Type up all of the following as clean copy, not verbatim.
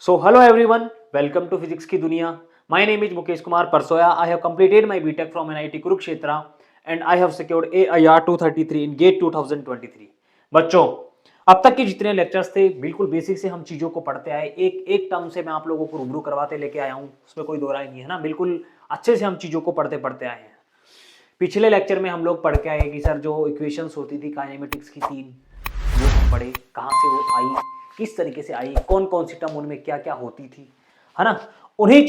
So hello everyone, welcome to Physics की दुनिया. My name is Mukesh Kumar Parsoya. I have completed my BTech from NIT Kurukshetra and I have secured AIR 233 in GATE 2023. बच्चों, अब तक के जितने lectures थे बिल्कुल basic से हम चीज़ों को पढ़ते आए, एक एक टर्म से मैं आप लोगों को रूबरू करवाते लेके आया हूँ, उसमें कोई दो राय नहीं है ना. बिल्कुल अच्छे से हम चीज़ों को पढ़ते पढ़ते आए हैं. पिछले लेक्चर में हम लोग पढ़ के आए कि सर जो इक्वेशंस होती थी काइनेमेटिक्स की तीन, वो हम पढ़े, कहाँ से वो आई, किस तरीके से आई, कौन कौन सी टर्म उनमें क्या क्या होती थी, है ना. उन्हीं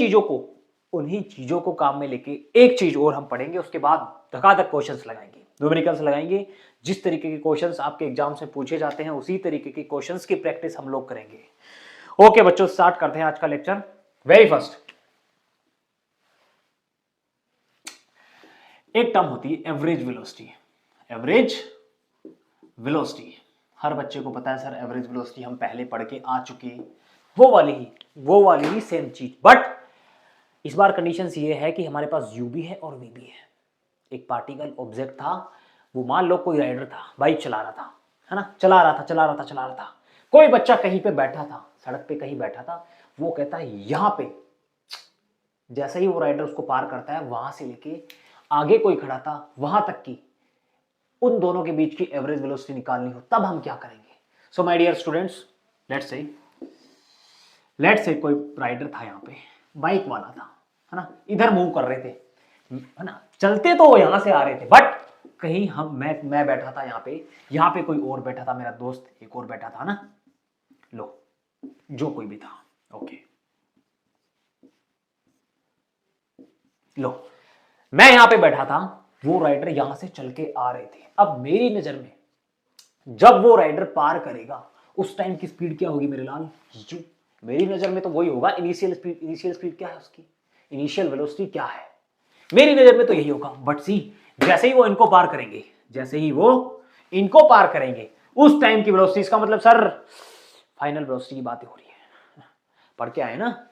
चीज़ों को काम में लेके एक चीज़ और हम पढ़ेंगे. उसके बाद धकाधक क्वेश्चंस लगाएंगे, न्यूमेरिकल्स लगाएंगे. जिस तरीके के क्वेश्चंस आपके एग्जाम से पूछे जाते हैं उसी तरीके के क्वेश्चंस की प्रैक्टिस हम लोग करेंगे. ओके बच्चों, स्टार्ट करते हैं आज का लेक्चर. वेरी फर्स्ट एक टर्म होती है एवरेज वेलोसिटी. एवरेज वेलोसिटी हर बच्चे को पता है सर, एवरेज वेलोसिटी हम पहले पढ़ के आ चुके हैं. वो वाली ही सेम चीज, बट इस बार कंडीशन ये है कि हमारे पास u भी है और v भी है. एक पार्टिकल ऑब्जेक्ट था, वो मान लो कोई राइडर था, बाइक चला रहा था, है ना, चला रहा था. कोई बच्चा कहीं पे बैठा था, सड़क पे कहीं बैठा था. वो कहता है यहां पे, जैसे ही वो राइडर उसको पार करता है, वहां से लेके आगे कोई खड़ा था वहां तक की उन दोनों के बीच की एवरेज वेलोसिटी निकालनी हो, तब हम क्या करेंगे. So my dear students, let's say कोई राइडर था यहाँ पे, बाइक वाला था, है ना, इधर मूव कर रहे थे, है ना, चलते तो यहां से आ रहे थे, बट कहीं मैं बैठा था यहाँ पे कोई और बैठा था, मेरा दोस्त एक और बैठा था ना, लो जो कोई भी था. ओके, लो मैं यहां पे बैठा था, वो राइडर यहां से चल के आ रहे थे. अब मेरी नजर में जब वो राइडर पार करेगा उस टाइम की स्पीड क्या होगी मेरे लाल, यू. मेरी नजर में तो वही होगा. इनिशियल स्पीड क्या है उसकी, इनिशियल वेलोसिटी क्या है, मेरी नजर में तो यही होगा. बट सी, जैसे ही वो इनको पार करेंगे उस टाइम की वेलोसिटी, इसका मतलब सर फाइनल वेलोसिटी की बातें हो रही है. पढ़ के आए ना,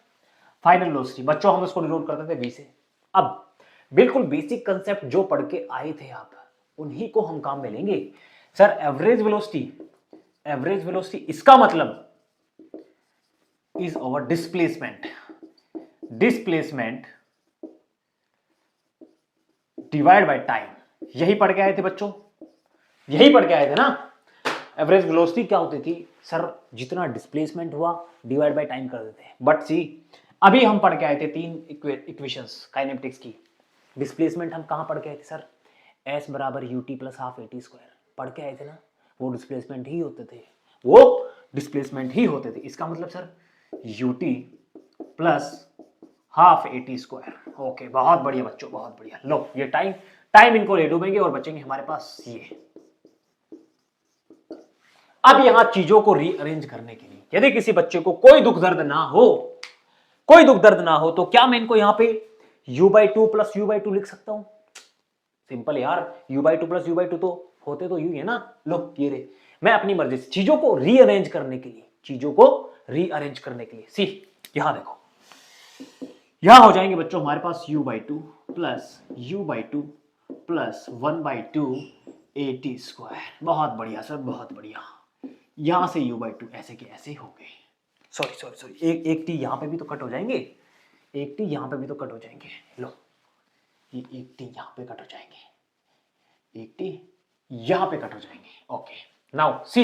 फाइनल वेलोसिटी. बच्चों हम इसको डिनोट करते थे v से. अब बिल्कुल बेसिक कंसेप्ट जो पढ़ के आए थे आप, उन्हीं को हम काम में लेंगे. सर एवरेज वेलोसिटी इसका मतलब is over displacement divide by time. यही पढ़ के आए थे बच्चों, यही पढ़ के आए थे ना. एवरेज वेलोसिटी क्या होती थी सर, जितना डिस्प्लेसमेंट हुआ डिवाइड बाय टाइम कर देते हैं. बट सी, अभी हम पढ़ के आए थे तीन इक्वेशंस काइनेमेटिक्स की. डिस्प्लेसमेंट हम कहां पढ़ के आए थे सर, s बराबर ut plus half at square पढ़ के आए थे ना. वो डिस्प्लेसमेंट ही होते थे. इसका मतलब sir ut plus half at square. Okay, बहुत बढ़िया बच्चों, बहुत बढ़िया. लो ये टाइम इनको ले डूबेंगे और बचेंगे हमारे पास ये. अब यहां चीजों को रीअरेंज करने के लिए, यदि किसी बच्चे को कोई दुख दर्द ना हो तो क्या मैं इनको यहां पे u/2 प्लस u/2 लिख सकता हूं. सिंपल यार, u/2 प्लस u/2 तो होते तो u है ना. लो ये रे, मैं अपनी मर्जी से चीजों को रीअरेंज करने के लिए सी, यहां देखो, यहां हो जाएंगे बच्चों हमारे पास u/2 प्लस 1/2 at स्क्वायर. बहुत बढ़िया सर, बहुत बढ़िया. यहां से u/2 ऐसे के ऐसे हो गए. सॉरी, एक टी यहां पे भी तो कट हो जाएंगे, एक टी यहां पे भी तो कट हो जाएंगे. लो ये एक टी यहां पे कट हो जाएंगे, एक टी यहां पे कट हो जाएंगे. ओके, नाउ सी,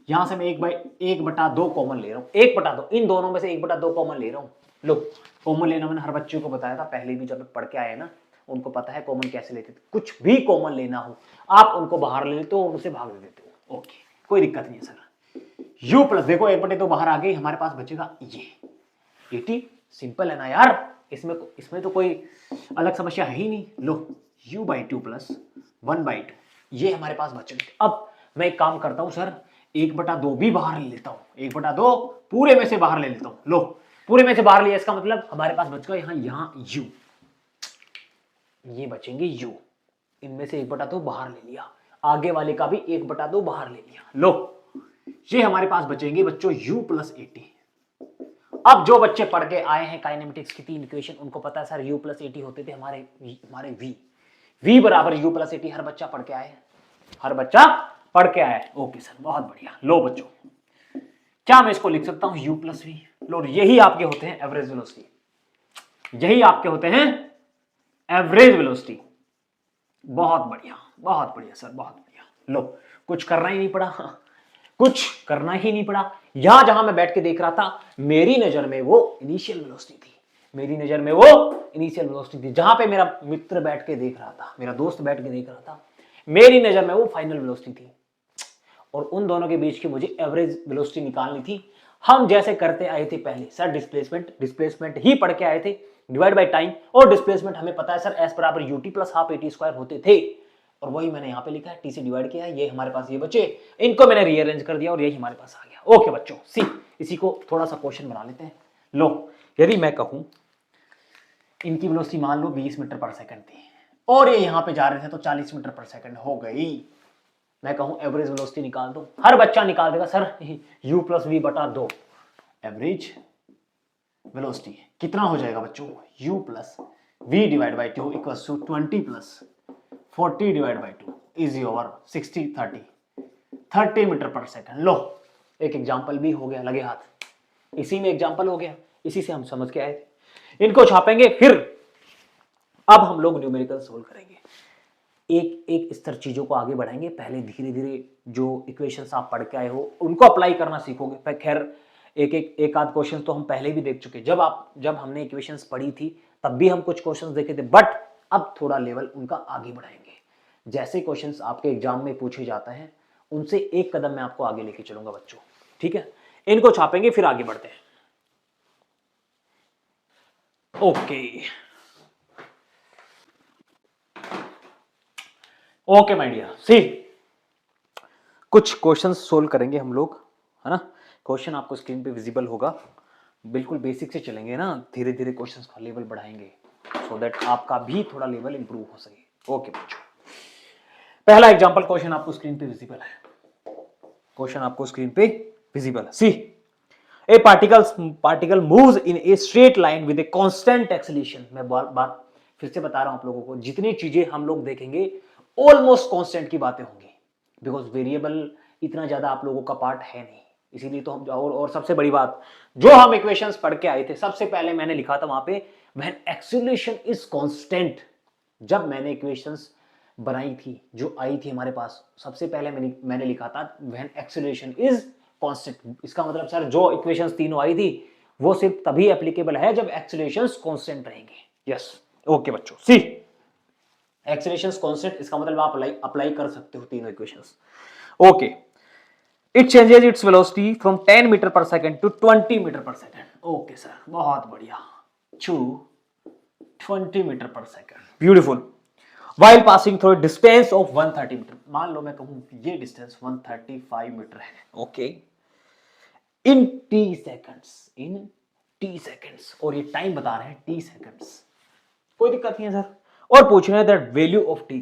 यहां से मैं 1/2 कॉमन ले रहा हूं. 1/2, इन दोनों में से 1/2 कॉमन ले रहा हूं. लो, कॉमन लेना मैंने हर बच्चे को बताया था पहले भी, जब पढ़ के आए ना, उनको पता है कॉमन कैसे लेते थे. कुछ भी कॉमन लेना हो आप उनको बाहर ले लेते हो, उनसे भाग देते हो. ओके, कोई दिक्कत नहीं है सर. u प्लस देखो 1/2 बाहर आ गई, हमारे पास बचेगा ये टी. सिंपल है ना यार, इसमें तो कोई अलग समस्या है ही नहीं. लो u/2 प्लस 1/2 ये हमारे पास बच गए. अब मैं एक काम करता हूं सर, 1/2 भी बाहर ले लेता हूं, 1/2 पूरे में से बाहर ले लेता हूं. लो पूरे में से बाहर लिया, इसका मतलब हमारे पास बच गया यहां u, ये बचेंगे u. इनमें से 1/2 बाहर ले लिया, आगे वाले का भी 1/2 बाहर ले लिया. लो ये हमारे पास बचेंगे बच्चों u प्लस at. अब जो बच्चे पढ़ के आए हैं काइनेमेटिक्स की तीन इक्वेशन, उनको पता है सर u प्लस at होते थे हमारे v बराबर u प्लस at. हर बच्चा पढ़ के आया है. ओके सर, बहुत बढ़िया. लो बच्चों, क्या मैं इसको लिख सकता हूं u प्लस वी? लो, यही आपके होते हैं एवरेज वेलोसिटी, यही आपके होते हैं एवरेज वेलोसिटी। बहुत बढ़िया सर, बहुत बढ़िया। लो, कुछ करना ही नहीं पड़ा, कुछ करना ही नहीं पड़ा। यहां जहां मैं बैठ के देख रहा था, मेरी नजर में वो इनिशियल वेलोसिटी थी, मेरी नजर में वो इनिशियल वेलोसिटी थी। जहां पे मेरा मित्र बैठ के देख रहा था, मेरा दोस्त बैठ के देख रहा था, मेरी नजर में वो फाइनल वेलोसिटी थी। और उन दोनों के बीच की मुझे एवरेज वेलोसिटी निकालनी थी। हम जैसे करते आए थे पहले सर, डिस्प्लेसमेंट ही पढ़ के आए थे, डिवाइड बाय टाइम। और डिस्प्लेसमेंट हमें पता है सर, एस बराबर UT plus half eighty square होते थे, और वही मैंने यहां पे लिखा है, टी से डिवाइड किया है। ये हमारे पास ये बचे, इनको मैंने रीअरेंज कर दिया और यही हमारे पास आ गया। ओके बच्चों, सी इसी को थोड़ा सा क्वेश्चन बना लेते हैं। लो, यदि मैं कहूं इनकी वेलोसिटी मान लो 20 मीटर पर सेकंड थी, और ये यहां पे जा रहे थे तो 40 मीटर पर सेकंड हो गई। मैं कहूं एवरेज वेलोसिटी निकाल दो, हर बच्चा निकाल देगा सर u प्लस वी बटा 2। एवरेज वेलोसिटी कितना हो जाएगा बच्चों? u plus v divide by 2 equals to 20 plus 40 divide by 2 is over 60 30 metre per second. लो, एक एग्जांपल भी हो गया, लगे हाथ, इसी में एग्जांपल हो गया, इसी से हम समझ के आए थे। इनको छापेंगे, फिर अब हम लोग न्यूमेरिकल सोल्व करेंगे, एक एक स्तर चीजों को आगे बढ़ाएंगे। पहले धीरे धीरे जो इक्वेशंस आप पढ़ के आए हो उनको अप्लाई करना सीखोगे। खैर एक आध क्वेश्चन तो हम पहले भी देख चुके, जब हमने इक्वेशंस पढ़ी थी तब भी हम कुछ क्वेश्चंस देखे थे, बट अब थोड़ा लेवल उनका आगे बढ़ाएंगे। जैसे क्वेश्चंस आपके एग्जाम में पूछे जाते हैं उनसे एक कदम मैं आपको आगे लेके चलूंगा बच्चों, ठीक है? इनको छापेंगे फिर आगे बढ़ते हैं। ओके माय डियर, सी कुछ क्वेश्चंस सोल्व करेंगे हम लोग, है ना? क्वेश्चन आपको स्क्रीन पे विजिबल होगा। बिल्कुल बेसिक से चलेंगे ना, धीरे धीरे क्वेश्चंस का लेवल बढ़ाएंगे सो दैट आपका भी थोड़ा लेवल इंप्रूव हो सके। ओके बच्चों, पहला एग्जांपल क्वेश्चन आपको स्क्रीन पे विजिबल है, क्वेश्चन आपको स्क्रीन पे विजिबल है। See a particle moves in a straight line with a constant acceleration. मैं बार फिर से बता रहा हूं आप लोगों को, जितनी चीजें हम लोग देखेंगे ऑलमोस्ट कांस्टेंट की बातें होंगी, बिकॉज वेरिएबल इतना ज्यादा आप लोगों का पार्ट है नहीं, इसीलिए तो हम और सबसे बड़ी बात जो हम इक्वेशंस पढ़ के आए थे, सबसे पहले मैंने लिखा था वहां पे व्हेन एक्सेलरेशन इज कांस्टेंट। जब मैंने इक्वेशंस बनाई थी जो आई थी हमारे पास, सबसे पहले मैंने लिखा था व्हेन एक्सेलरेशन इज कांस्टेंट। इसका मतलब सर जो इक्वेशंस तीनों आई थी वो सिर्फ तभी एप्लीकेबल है जब एक्सेलरेशंस कांस्टेंट रहेंगे। यस, ओके बच्चों, सी एक्सेलरेशंस कांस्टेंट, इसका मतलब आप अप्लाई कर सकते हो तीनों equations. Okay, it changes its velocity from 10 metre per second to 20 metre per second. Okay sir, बहुत बढ़िया, to 20 metre per second, beautiful. While passing through distance of 130 metre. मान लो मैं कहूं ये डिस्टेंस 135 मीटर है, ओके, इन टी सेकंड्स, और ये टाइम बता रहे हैं टी सेकंड्स, कोई दिक्कत नहीं है सर। और पूछ रहे हैं that value of T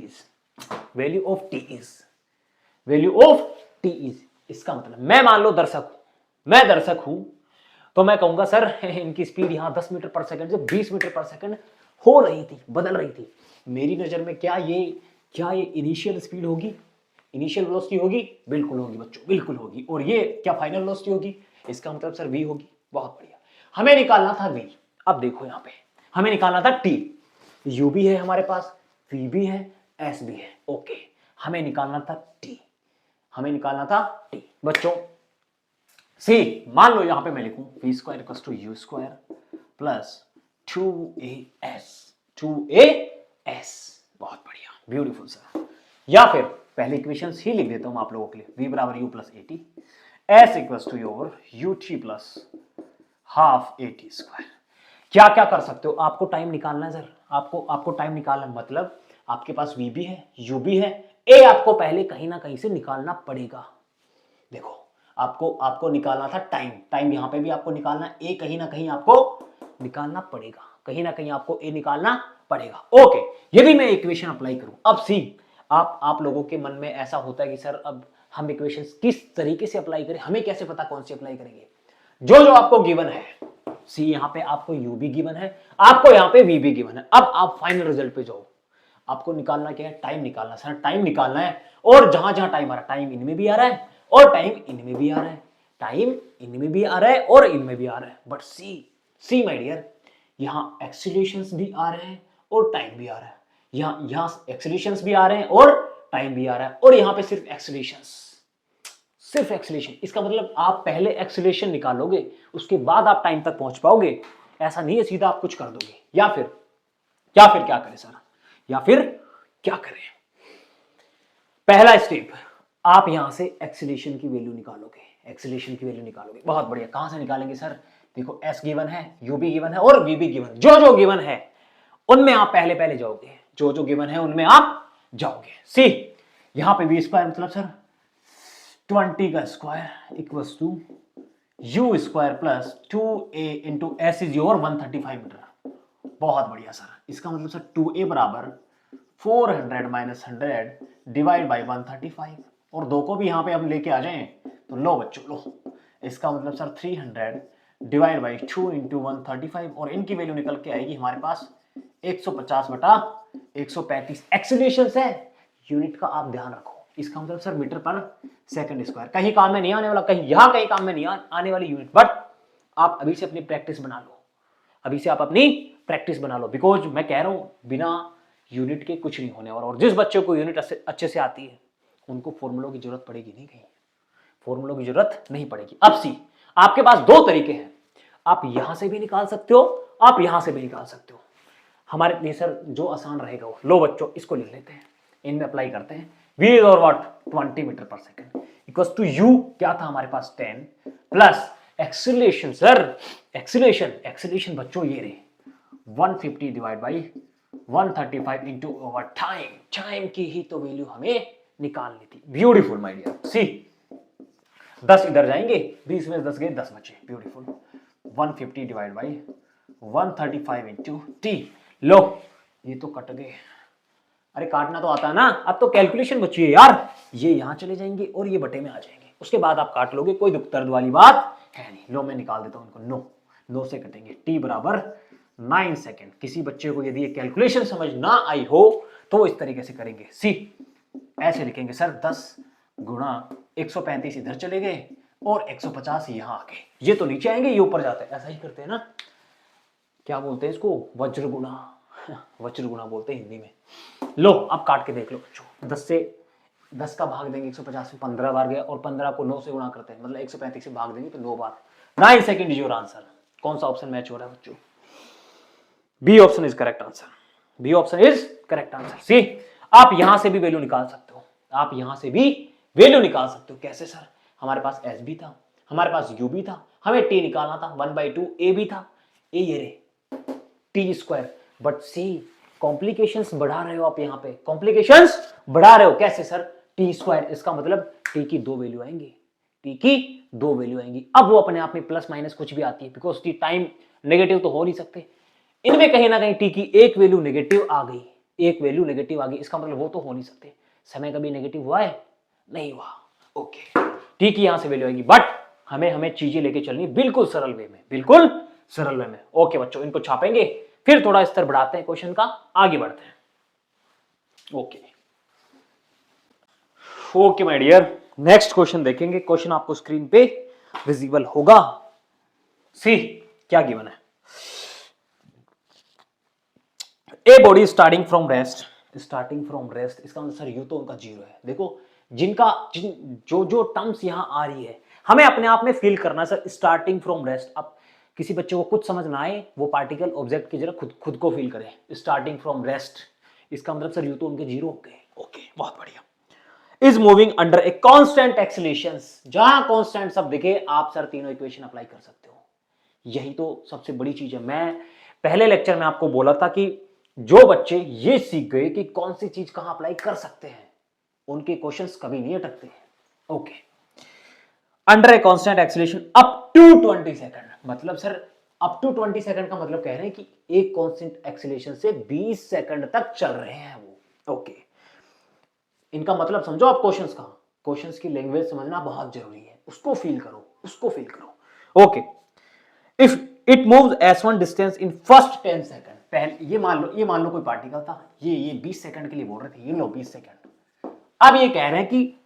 is, इसका मतलब मैं मान लो दर्शक हूं तो मैं कहूंगा सर इनकी स्पीड यहां 10 मीटर पर सेकंड से 20 मीटर पर सेकंड हो रही थी, बदल रही थी। मेरी नजर में क्या ये इनिशियल स्पीड होगी, इनिशियल वेलोसिटी होगी? बिल्कुल होगी बच्चों, बिल्कुल होगी। और ये क्या फाइनल वेलोसिटी होगी? इसका मतलब सर v होगी। बहुत बढ़िया, हमें निकालना था v। अब देखो यहां पे हमें निकालना था t, u भी है हमारे पास, v भी है, s भी है। ओके, हमें निकालना था t बच्चों। सी मान लो यहां पे मैं लिखूं v square equals to u square plus 2as। बहुत बढ़िया, ब्यूटीफुल सर। या फिर पहले इक्वेशन ही लिख देता हूं आप लोगों के लिए, v बराबर u plus a t, s equals to over ut plus half eighty square. क्या क्या कर सकते हो? आपको टाइम निकालना है सर, आपको टाइम निकालना, मतलब आपके पास v भी है, u भी है, a आपको पहले कहीं ना कहीं से निकालना पड़ेगा। देखो आपको निकालना था टाइम यहां पे भी आपको निकालना, a कहीं ना कहीं आपको निकालना पड़ेगा, कहीं ना कहीं आपको a निकालना पड़ेगा। ओके, यदि मैं इक्वेशन अप्लाई करूं, अब सी आप लोगों के मन में ऐसा होता है कि सर अब हम इक्वेशंस किस तरीके से अप्लाई करें, हमें कैसे पता कौन सी अप्लाई करेंगे? जो आपको गिवन है, सी यहां पे आपको u भी गिवन है, आपको यहां पे v भी गिवन है। अब आप फाइनल रिजल्ट पे जाओ, आपको निकालना क्या है? टाइम निकालना। सर टाइम निकालना है, और जहां जहां टाइम आ रहा है, टाइम इनमें भी आ रहा है और टाइम इनमें भी आ रहा है, टाइम इनमें भी आ रहा है और इनमें भी आ रहा है, बट सी माय डियर, यहां एक्सीलरेशंस भी आ रहे हैं और टाइम भी आ रहा है, यहां एक्सीलरेशंस भी आ रहे हैं और टाइम भी आ रहा है, और यहां पे सिर्फ एक्सीलरेशन। इसका मतलब आप पहले एक्सीलरेशन निकालोगे, उसके बाद आप टाइम तक पहुंच पाओगे, ऐसा नहीं है सीधा आप कुछ कर दोगे। या फिर क्या करें सर, या फिर क्या करें? पहला स्टेप, आप यहां से एक्सीलरेशन की वैल्यू निकालोगे, बहुत बढ़िया। कहां से निकालेंगे सर? देखो एस गिवन है, यू भी गिवन है और वी भी गिवन, जो गिवन है उनमें आप पहले जाओगे, जो गिवन है उनमें आप जाओगे। सी यहां पे वी स्क्वायर मतलब सर 20 का square equals to you square plus 2a into s is your 135 metre. बहुत बढ़िया सर, इसका मतलब सर 2a बराबर 400 माइनस 100 डिवाइड बाई 135, और दो को भी यहां पे हम लेके आ जाएं तो लो बच्चों लो, इसका मतलब सर 300 डिवाइड बाई 2 इंटू 135, और इनकी वैल्यू निकल के आएगी हमारे पास 150 बटा 135। एक्सीलरेशन है, यूनिट का आप ध्यान रखो, इसका मतलब sir metre per second square, कहीं काम में नहीं आने वाला, कहीं काम में नहीं आने वाली यूनिट, बट आप अभी से अपनी प्रैक्टिस बना लो, बिकॉज मैं कह रहा हूं बिना यूनिट के कुछ नहीं होने वाला, और जिस बच्चे को यूनिट अच्छे से आती है उनको फॉर्मूलों की जरूरत पड़ेगी नहीं, कहीं फॉर्मूलों की जरूरत नहीं पड़ेगी। अब सी आपके पास दो तरीके हैं, आप यहां से भी निकाल सकते हो, आप यहां से भी निकाल सकते हो। हमारे लिए सर जो आसान रहेगा वो, लो बच्चों इसको लिख लेते हैं, इनमें अप्लाई करते हैं। v इज और what 20 metre per second equals to u क्या था हमारे पास 10 प्लस एक्सीलरेशन सर, एक्सीलरेशन बच्चों ये रहे 150 divide by 135 into over time की ही तो वैल्यू हमें निकालनी थी। Beautiful my dear. सी 10 इधर जाएंगे, 20 में 10 गए 10 बचे, beautiful. 150 divide by 135 into T, लो ये तो कट गए, अरे काटना तो आता है ना, अब तो कैलकुलेशन बची है यार, ये यहां चले जाएंगे और ये बटे में आ जाएंगे, उसके बाद आप काट लोगे, कोई दुख दर्द वाली बात है नहीं। लो मैं निकाल देता हूं इनको, नो से कटेंगे, टी बराबर 9 सेकेंड। किसी बच्चे को यदि ये कैलकुलेशन समझ ना आई हो तो वो इस तरीके से करेंगे, सी ऐसे लिखेंगे सर 10 गुणा 135 इधर चले गए और 150 यहां आ गए, ये तो नीचे आएंगे ये ऊपर जाते हैं, ऐसा ही करते हैं ना, क्या बोलते हैं इसको, वज्र गुणा बोलते हैं हिंदी में। लो अब काट के देख लो बच्चों, 10 का भाग देंगे 150 में 15 बार गया, और 15 को 9 से गुणा करते हैं, मतलब 135 से भाग देंगे तो 9 बार। 9 सेकंड इज योर आंसर। कौन सा ऑप्शन मैच हो रहा है बच्चों? B option is correct answer. See आप यहां से भी वैल्यू निकाल सकते हो, कैसे सर? हमारे पास एस भी था, हमारे पास यू भी था, हमें टी निकालना था, 1/2 ए भी था, ए ये रे t square, but see complications बढ़ा रहे हो आप, यहाँ पे कॉम्प्लिकेशंस बढ़ा रहे हो, कैसे सर? टी स्क्वायर, इसका मतलब टी की दो वैल्यू आएंगी, अब वो अपने आप में प्लस माइनस कुछ भी आती है, बिकॉज टी टाइम नेगेटिव तो हो नहीं सकते, इनमें कहीं ना कहीं टी की एक वैल्यू नेगेटिव आ गई, इसका मतलब वो तो हो नहीं सकते। समय कभी नेगेटिव हुआ है? नहीं हुआ। ओके, टी की यहां से वैल्यू आएगी, बट हमें चीजें लेके चलनी बिल्कुल सरल वे में। ओके बच्चों, इनको छापेंगे, फिर थोड़ा स्तर बढ़ाते हैं क्वेश्चन का, आगे बढ़ते हैं। Okay my dear, next question देखेंगे। क्वेश्चन आपको स्क्रीन पे विजिबल होगा। सी क्या गिवन है? A body starting from rest, इसका मतलब सर यू तो उनका जीरो है। देखो जो टर्म्स यहां आ रही है हमें अपने आप में फील करना सर, स्टार्टिंग फ्रॉम रेस्ट। अब किसी बच्चे को कुछ समझ ना आए, वो पार्टिकल ऑब्जेक्ट की जरा खुद को फील करे, स्टार्टिंग फ्रॉम रेस्ट, इसका मतलब सर यू तो उनके जीरो हो गए। ओके, बहुत बढ़िया। Is moving under a constant acceleration, जहां कांस्टेंट सब दिखे आप सर तीनों इक्वेशन अप्लाई कर सकते हो, यही तो सबसे बड़ी चीज है। मैं पहले लेक्चर में आपको बोला था कि जो बच्चे ये सीख गए कि कौन सी चीज कहां अप्लाई कर सकते हैं, उनके क्वेश्चंस कभी नहीं अटकते हैं। Okay, under a constant acceleration up to 20 second, मतलब सर अप टू 20 सेकंड का मतलब कह रहे हैं कि एक कांस्टेंट एक्सीलरेशन से 20 सेकंड तक चल रहे हैं वो। ओके, इनका मतलब समझो आप क्वेश्चंस की लैंग्वेज समझना बहुत जरूरी है, उसको फील करो। Okay, if it moves s1 distance in first 10 second, पहले ये मान लो कोई पार्टिकल था, ये 20 सेकंड के लिए बोल रहे थे, ये लो 20 सेकंड। अब ये कह रहे हैं कि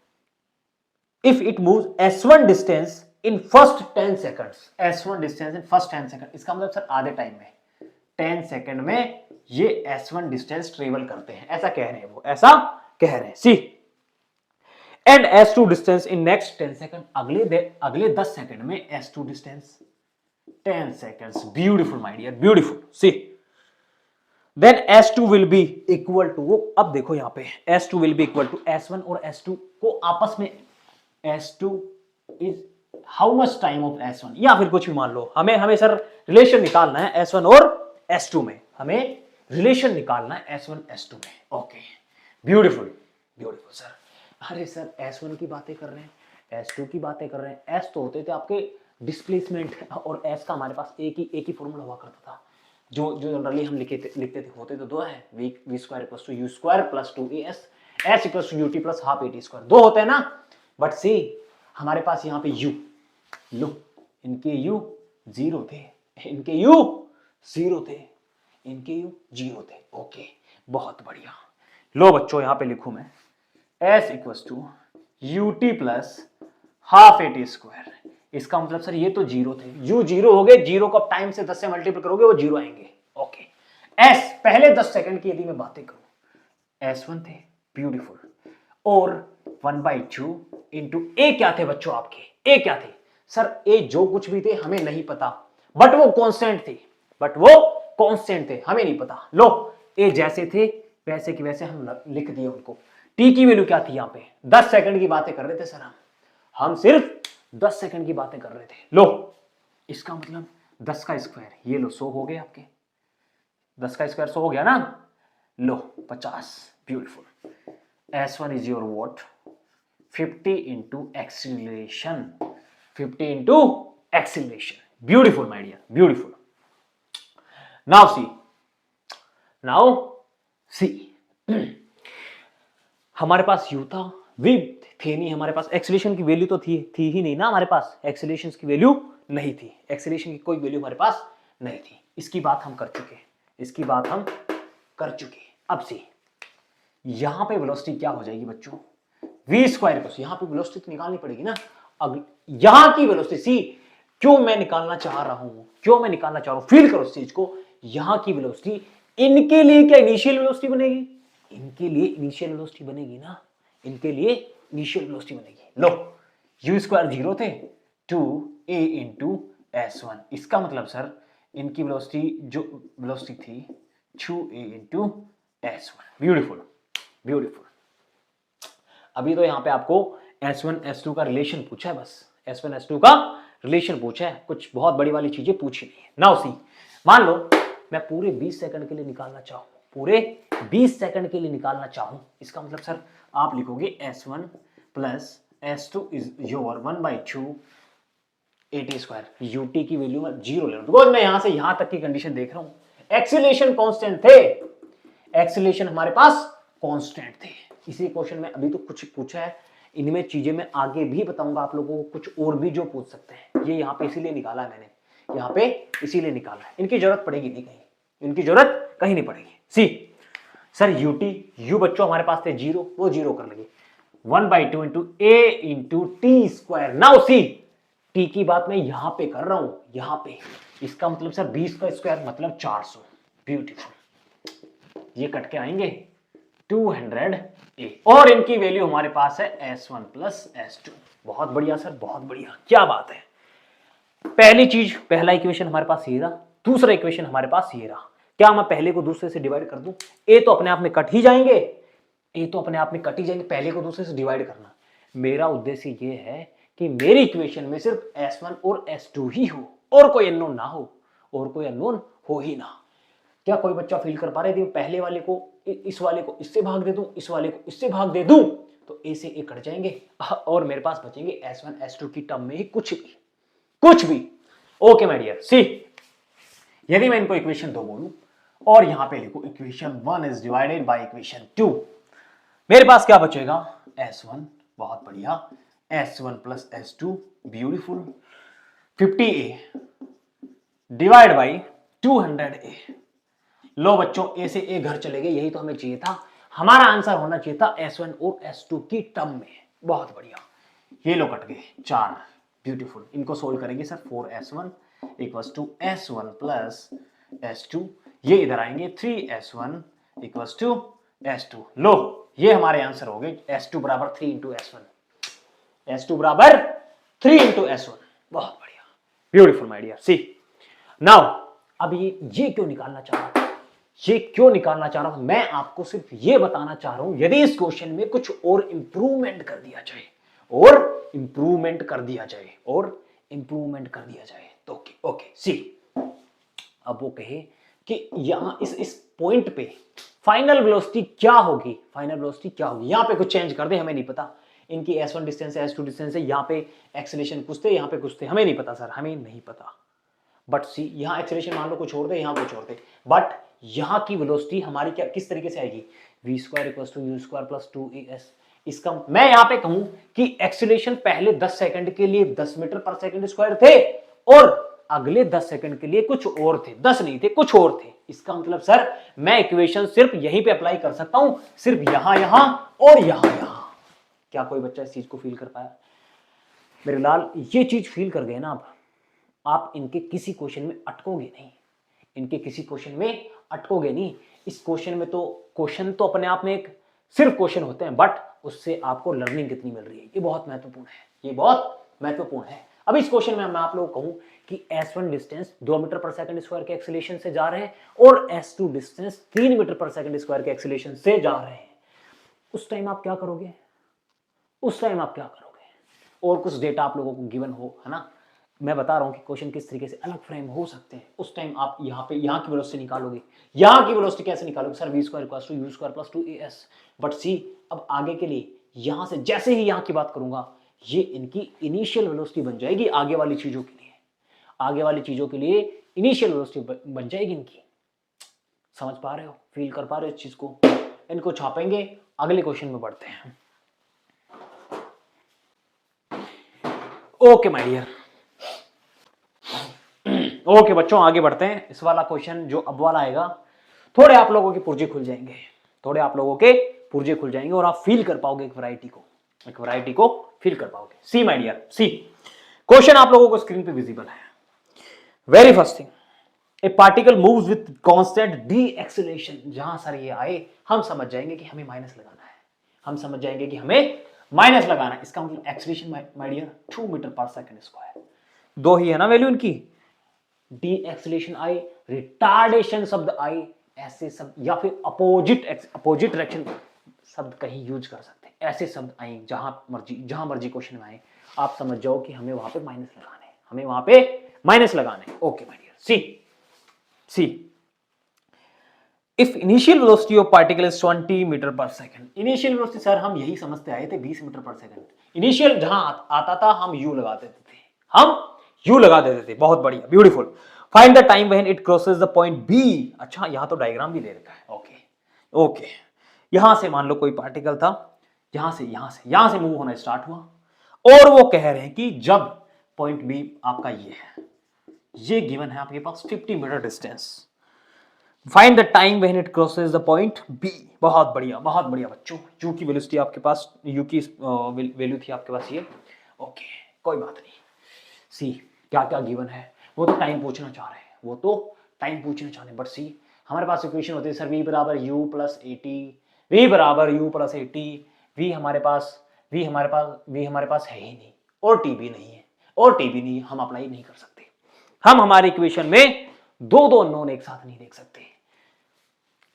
if it moves s1 distance in first 10 seconds, S1 distance in first 10 second, इसका मतलब सर आधे टाइम में 10 सेकंड में ये S1 डिस्टेंस ट्रेवल करते हैं, ऐसा कह रहे हैं वो, ऐसा कह रहे हैं। See and S2 distance in next 10 second, अगले 10 सेकंड में S2 distance 10 seconds. Beautiful, my dear, beautiful. See, then S2 will be equal to, वो अब देखो यहां पे S2 will be equal to S1 और S2 को आपस में, S2 is how much time of S1, या फिर कुछ भी मान लो, हमें सर रिलेशन निकालना है S1 और S2 में, हमें रिलेशन निकालना है S1 S2 में। Okay, beautiful beautiful sir. अरे सर S1 की बातें कर रहे हैं, S2 की बातें कर रहे हैं, S तो होते थे आपके डिस्प्लेसमेंट और S का हमारे पास एक ही फॉर्मूला हुआ करता था, जो जनरली हम लिखते थे, होते तो दो है, v square equals to u square plus 2as, s equals to ut plus half at square, दो होते हैं ना। बट सी हमारे पास यहाँ पे u, लो इनके u 0 थे, इनके u 0 थे, इनके u 0 थे। ओके, बहुत बढ़िया। लो बच्चों यहाँ पे लिखूं मैं s equals to ut plus half at square, इसका मतलब सर ये तो 0 थे, u 0 हो गए, 0 को टाइम से 10 से मल्टीप्लाई करोगे वो 0 आएंगे। ओके, s पहले 10 सेकंड की यदि मैं बातें करूं, S1 थे, ब्यूटीफुल, और 1/2 इंटू a क्या थे बच्चों आपके, a क्या थे सर, a जो कुछ भी थे हमें नहीं पता, बट वो कांस्टेंट थे, हमें नहीं पता। लो a जैसे थे वैसे की वैसे हम लिख दिए उनको। t की वैल्यू क्या थी, यहाँ पे 10 सेकंड की बातें कर रहे थे सर, हम सिर्फ 10 सेकंड की बातें कर रहे थे। लो इसका मतलब 10 का स्क्वायर, ये लो 100 हो गए आपके, 10 का स्क्वायर 100 हो गया ना, लो 50, beautiful. S1 is your what, 50 into acceleration, 50 into acceleration, beautiful my dear, beautiful. Now see हमारे पास u था, v थे नहीं हमारे पास, एक्सीलरेशन की वैल्यू तो थी ही नहीं ना हमारे पास, एक्सीलरेशन की वैल्यू नहीं थी, एक्सीलरेशन की कोई वैल्यू हमारे पास नहीं थी। इसकी बात हम कर चुके, अब से यहां पे वेलोसिटी क्या हो जाएगी बच्चों, v स्क्वायर को, यहां पे वेलोसिटी तो निकालनी पड़ेगी ना। अब यहां की वेलोसिटी, सी क्यों मैं निकालना चाह रहा हूं, फील करो इस चीज को, यहां की वेलोसिटी, इनके लिए क्या इनिशियल वेलोसिटी बनेगी, इनके लिए इनिशियल वेलोसिटी बनेगी ना, इनके लिए इनिशियल वेलोसिटी बनेगी। लो u स्क्वायर 0 थे, 2a इंटू S1, इसका मतलब सर इनकी वेलोसिटी जो वेलोसिटी थी 2a into S1, beautiful beautiful. अभी तो यहां पे आपको S1 S2 का रिलेशन पूछा है, बस S1 S2 का रिलेशन पूछा है, कुछ बहुत बड़ी वाली चीजें पूछी नहीं है। नाउ सी, मान लो मैं पूरे 20 सेकंड के लिए निकालना चाहूं, पूरे 20 सेकंड के लिए निकालना चाहूं, इसका मतलब सर आप लिखोगे S1 plus S2 is your 1/2 at square, ut की वैल्यू मैं 0 ले रहा हूं, बिकॉज मैं यहां से यहां तक की कंडीशन देख रहा हूं, एक्सीलरेशन कांस्टेंट थे, एक्सीलरेशन हमारे पास कांस्टेंट थे। इसी क्वेश्चन में अभी तो कुछ पूछा है, इनमें चीजें मैं आगे भी बताऊंगा आप लोगों को, कुछ और भी जो पूछ सकते हैं, ये यहाँ पे इसीलिए निकाला है मैंने, यहाँ पे इसीलिए निकाला है, इनकी जरूरत पड़ेगी नहीं कहीं, इनकी जरूरत कहीं नहीं पड़ेगी। सी सर u बच्चों हमारे पास थे 0, वो 0 कर लेंगे, 1/2 into a into T square. Now see t की बात मैं यहां पे कर रहा हूं, यहां पे, इसका मतलब सर 20 का स्क्वायर मतलब 400, ब्यूटीफुल, ये कट के आएंगे 200a, और इनकी वैल्यू हमारे पास है S1 प्लस S2। बहुत बढ़िया सर, बहुत बढ़िया, क्या बात है। पहली चीज, पहला इक्वेशन हमारे पास ये रहा, दूसरा इक्वेशन हमारे पास ये रहा, क्या मैं पहले को दूसरे से डिवाइड कर दूं, ए तो अपने आप में कट ही जाएंगे, पहले को दूसरे से डिवाइड करना। मेरा उद्देश्य ये है कि मेरी इक्वेशन में सिर्फ S1 और S2 ही हो, और कोई अननोन ना हो, और कोई अननोन हो ही ना। क्या कोई बच्चा फील कर पा रहे थे, पहले वाले को इस वाले को इससे भाग दे दूं, इस वाले को इससे भाग दे दूं, तो ए से ए कट जाएंगे, और मेरे पास बचेंगे S1 S2 की टर्म में ही कुछ भी। ओके माय डियर, सी यदि मैं इनको इक्वेशन 2 बोलूं और यहां पे लिखो equation 1 is divided by equation 2, मेरे पास क्या बचेगा, S1, बहुत बढ़िया, S1 plus S2, beautiful, 50a divide by 200a। लो बच्चों, ए से ए घर चले गए, यही तो हमें चाहिए था, हमारा आंसर होना चाहिए था S1 और S2 की टर्म में। बहुत बढ़िया, ये लो कट गए 4, ब्यूटीफुल। इनको सोल्व करेंगे sir, 4s1 equals to s1 plus s2, ये इधर आएंगे 3s1 इक्वल्स टू s2। लो ये हमारे आंसर हो गए, s2 बराबर 3 इंटू s1, s2 बराबर 3 इंटू s1। बहुत बढ़िया, beautiful my dear. See now अब ये क्यों निकालना चाह रहा था, ये क्यों निकालना चाह रहा हूं, मैं आपको सिर्फ ये बताना चाह रहा हूं, यदि इस क्वेश्चन में कुछ और इंप्रूवमेंट कर दिया जाए, और इंप्रूवमेंट कर दिया जाए, और इंप्रूवमेंट कर दिया जाए तो ओके ओके। सी अब वो कहे कि यहां इस पॉइंट पे फाइनल वेलोसिटी क्या होगी, फाइनल वेलोसिटी क्या होगी, यहां पे कुछ चेंज कर दे, हमें नहीं पता, इनकी s1 डिस्टेंस है, s2 डिस्टेंस है, यहां पे एक्सेलरेशन कुछ थे, यहां पे कुछ थे, हमें नहीं पता सर, हमें नहीं पता। बट सी यहां एक्सेलरेशन मान लो कुछ और थे, यहां कुछ और थे, बट यहां की वेलोसिटी हमारी क्या किस तरीके से आएगी, v square equals to u square plus 2as। इसका मैं यहां पे कहूं कि एक्सेलरेशन पहले 10 सेकंड के लिए 10 मीटर पर सेकंड स्क्वायर थे, और अगले 10 सेकंड के लिए कुछ और थे, 10 नहीं थे, कुछ और थे। इसका मतलब सर मैं इक्वेशन सिर्फ यहीं पे अप्लाई कर सकता हूं, सिर्फ यहां यहां और यहां यहां। क्या कोई बच्चा इस चीज को फील कर पाया मेरे लाल? ये चीज फील कर गए ना आप इनके किसी क्वेश्चन में अटकोगे नहीं, इनके किसी क्वेश्चन में अटकोगे नहीं। इस क्वेश्चन में तो क्वेश्चन तो अपने आप में एक सिर्फ क्वेश्चन होते हैं, बट उससे आपको लर्निंग कितनी मिल रही है, ये बहुत महत्वपूर्ण है, ये बहुत महत्वपूर्ण है। अब इस क्वेश्चन में मैं आप लोगों को कहूं कि s1 distance 2 metre per second square के एक्सेलरेशन से जा रहे हैं, और s2 distance 3 metre per second square के एक्सेलरेशन से जा रहे हैं, उस टाइम आप क्या करोगे, उस टाइम आप क्या करोगे? और कुछ डेटा आप लोगों को गिवन हो, है ना, मैं बता रहा हूं कि क्वेश्चन किस तरीके से अलग फ्रेम हो सकते हैं, उस टाइम आप यहाँ की वेलोसिटी निकालोगे। यहाँ की वेलोसिटी कैसे निकालोगे sir, v square equals to u square plus 2as। But see अब आगे के लिए यहां से जैसे ही यहाँ की बात करूंगा, ये इनकी इनिशियल वेलोसिटी बन जाएगी आगे वाली चीजों के लिए, आगे वाली चीजों के लिए इनिशियल वेलोसिटी बन जाएगी इनकी। समझ पा रहे हो, फील कर पा रहे हो इस चीज को? इनको छापेंगे, अगले क्वेश्चन में बढ़ते हैं। ओके माय डियर, ओके बच्चों आगे बढ़ते हैं। इस वाला क्वेश्चन जो अब वाला आएगा, थोड़े आप लोगों के पुर्जे खुल जाएंगे, थोड़े आप लोगों के पुर्जे खुल जाएंगे, और आप फील कर पाओगे एक वैरायटी को, एक वैरायटी को फील कर पाओगे। See my dear, see question आप लोगों को स्क्रीन पे विजिबल है। Very first thing, a particle moves with constant deceleration. जहां सर ये आए हम समझ जाएंगे कि हमें माइनस लगाना है, हम समझ जाएंगे कि हमें माइनस लगाना है। इसका मतलब acceleration my dear 2 metre per second square, दो ही है ना वैल्यू इनकी, डी एक्सेलरेशन आई, रिटार्डेशन शब्द आई, ऐसे शब्द, या फिर अपोजिट डायरेक्शन शब्द कहीं यूज कर सकते हैं, ऐसे शब्द आए जहां मर्जी क्वेश्चन में आए, आप समझ जाओ कि हमें वहां पे माइनस लगाने हैं, हमें वहां पे माइनस लगाने हैं। Okay my dear, see if initial velocity of particle is 20 metre per second. Initial velocity sir हम यही समझते आए थे 20 मीटर पर सेकंड, इनिशियल जहां आता था हम यू लगा देते थे, हम यू लगा देते थे। बहुत बढ़िया, beautiful. Find the time when it crosses the point B. अच्छा यहां तो डायग्राम भी दे रखा है। ओके ओके, यहां से मान लो कोई पार्टिकल था, यहां से मूव होना स्टार्ट हुआ, और वो कह रहे हैं कि जब पॉइंट बी आपका ये है, ये गिवन है आपके पास 50 metre distance, find the time when it crosses the point B. बहुत बढ़िया बच्चों, यू की वेलोसिटी आपके पास, यू की वैल्यू थी आपके पास ये। ओके कोई बात नहीं। सी क्या क्या गिवन है, वो तो टाइम पूछना चाह रहे हैं, वो तो टाइम पूछना चाह रहे हैं, बट सी हमारे पास इक्वेशन होती है सर v बराबर u प्लस 80, v बराबर u प्लस 80, v हमारे पास है ही नहीं, और t भी नहीं है, और t भी नहीं है, हम अप्लाई नहीं कर सकते, हम हमारे इक्वेशन में दो अननोन एक साथ नहीं देख सकते।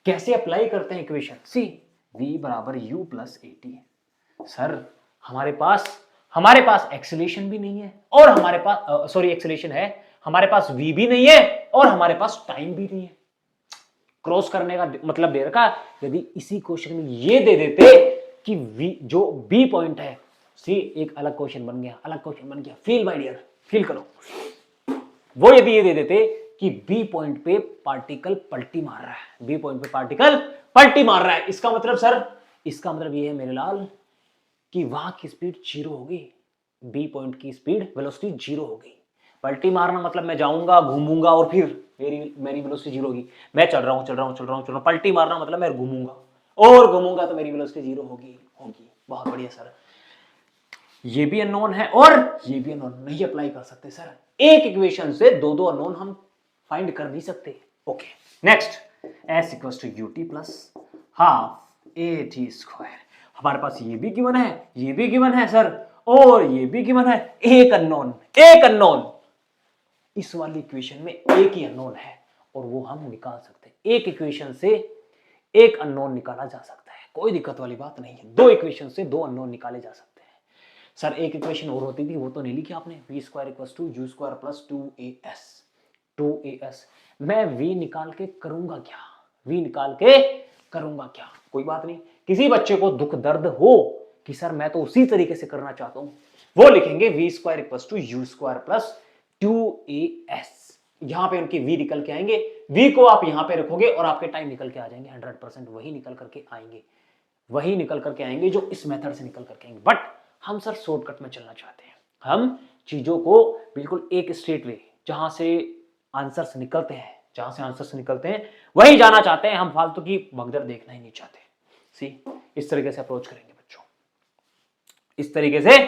कैसे अप्लाई करते हैं इक्वेशन? सी v बराबर u प्लस 80, सर हमारे पास एक्सेलरेशन भी नहीं है, और हमारे पास एक्सेलरेशन है, हमारे पास v भी नहीं है, और हमारे पास टाइम भी नहीं है। क्रॉस करने का मतलब दे रखा, यदि इसी क्वेश्चन में ये दे देते कि v जो b पॉइंट है, सी एक अलग क्वेश्चन बन गया, फील माय डियर, फील करो। वो यदि ये दे देते कि बी पॉइंट पे पार्टिकल पलटी मार रहा है, बी पॉइंट पे पार्टिकल पलटी मार रहा है, इसका मतलब ये है मेरे लाल कि वहां की स्पीड 0 होगी, बी पॉइंट की स्पीड वेलोसिटी 0 होगी। पलटी मारना मतलब मैं जाऊंगा, घूमूंगा, और फिर मेरी वेलोसिटी 0 होगी। मैं चल रहा हूं, पलटी मारना मतलब मैं घूमूंगा, और घूमूंगा तो मेरी वेलोसिटी 0 होगी। बहुत बढ़िया सर, ये भी अननोन है और ये भी अननोन, नहीं अप्लाई कर सकते सर। एक इक्वेशन से दो दो अननोन हम फाइंड कर नहीं सकते। Okay next, s equals to u t plus half a t square. हमारे पास ये भी गिवन है, ये भी गिवन है सर, और ये भी गिवन है। एक अननोन, एक अननोन, इस वाली इक्वेशन में एक ही अननोन है और वो हम निकाल सकते हैं। एक इक्वेशन से एक अननोन निकाला जा सकता है, कोई दिक्कत वाली बात नहीं है। दो इक्वेशन से दो अननोन निकाले जा सकते हैं। सर एक इक्वेशन और होती थी, वो तो नहीं लिखी आपने, v square equals to you square plus 2as। मैं v निकाल के करूंगा क्या, v निकाल के करूंगा क्या? कोई बात नहीं, किसी बच्चे को दुख दर्द हो कि सर मैं तो उसी तरीके से करना चाहता हूं, वो लिखेंगे v square equals to you square plus 2as। यहां पे उनके v निकल के आएंगे, v को आप यहां पे रखोगे और आपके टाइम निकल के आ जाएंगे 100%, वही निकल करके आएंगे, वही निकल करके आएंगे जो इस मेथड से निकल करके आएंगे। बट हम सर शॉर्टकट में चलना चाहते हैं, हम चीजों को बिल्कुल एक स्ट्रेट वे, जहां से आंसर्स निकलते हैं, जहां से आंसर्स निकलते हैं वही जाना चाहते हैं। हम फालतू की भगदड़ देखना ही नहीं चाहते। सी, इस तरीके से अप्रोच करेंगे बच्चों, इस तरीके से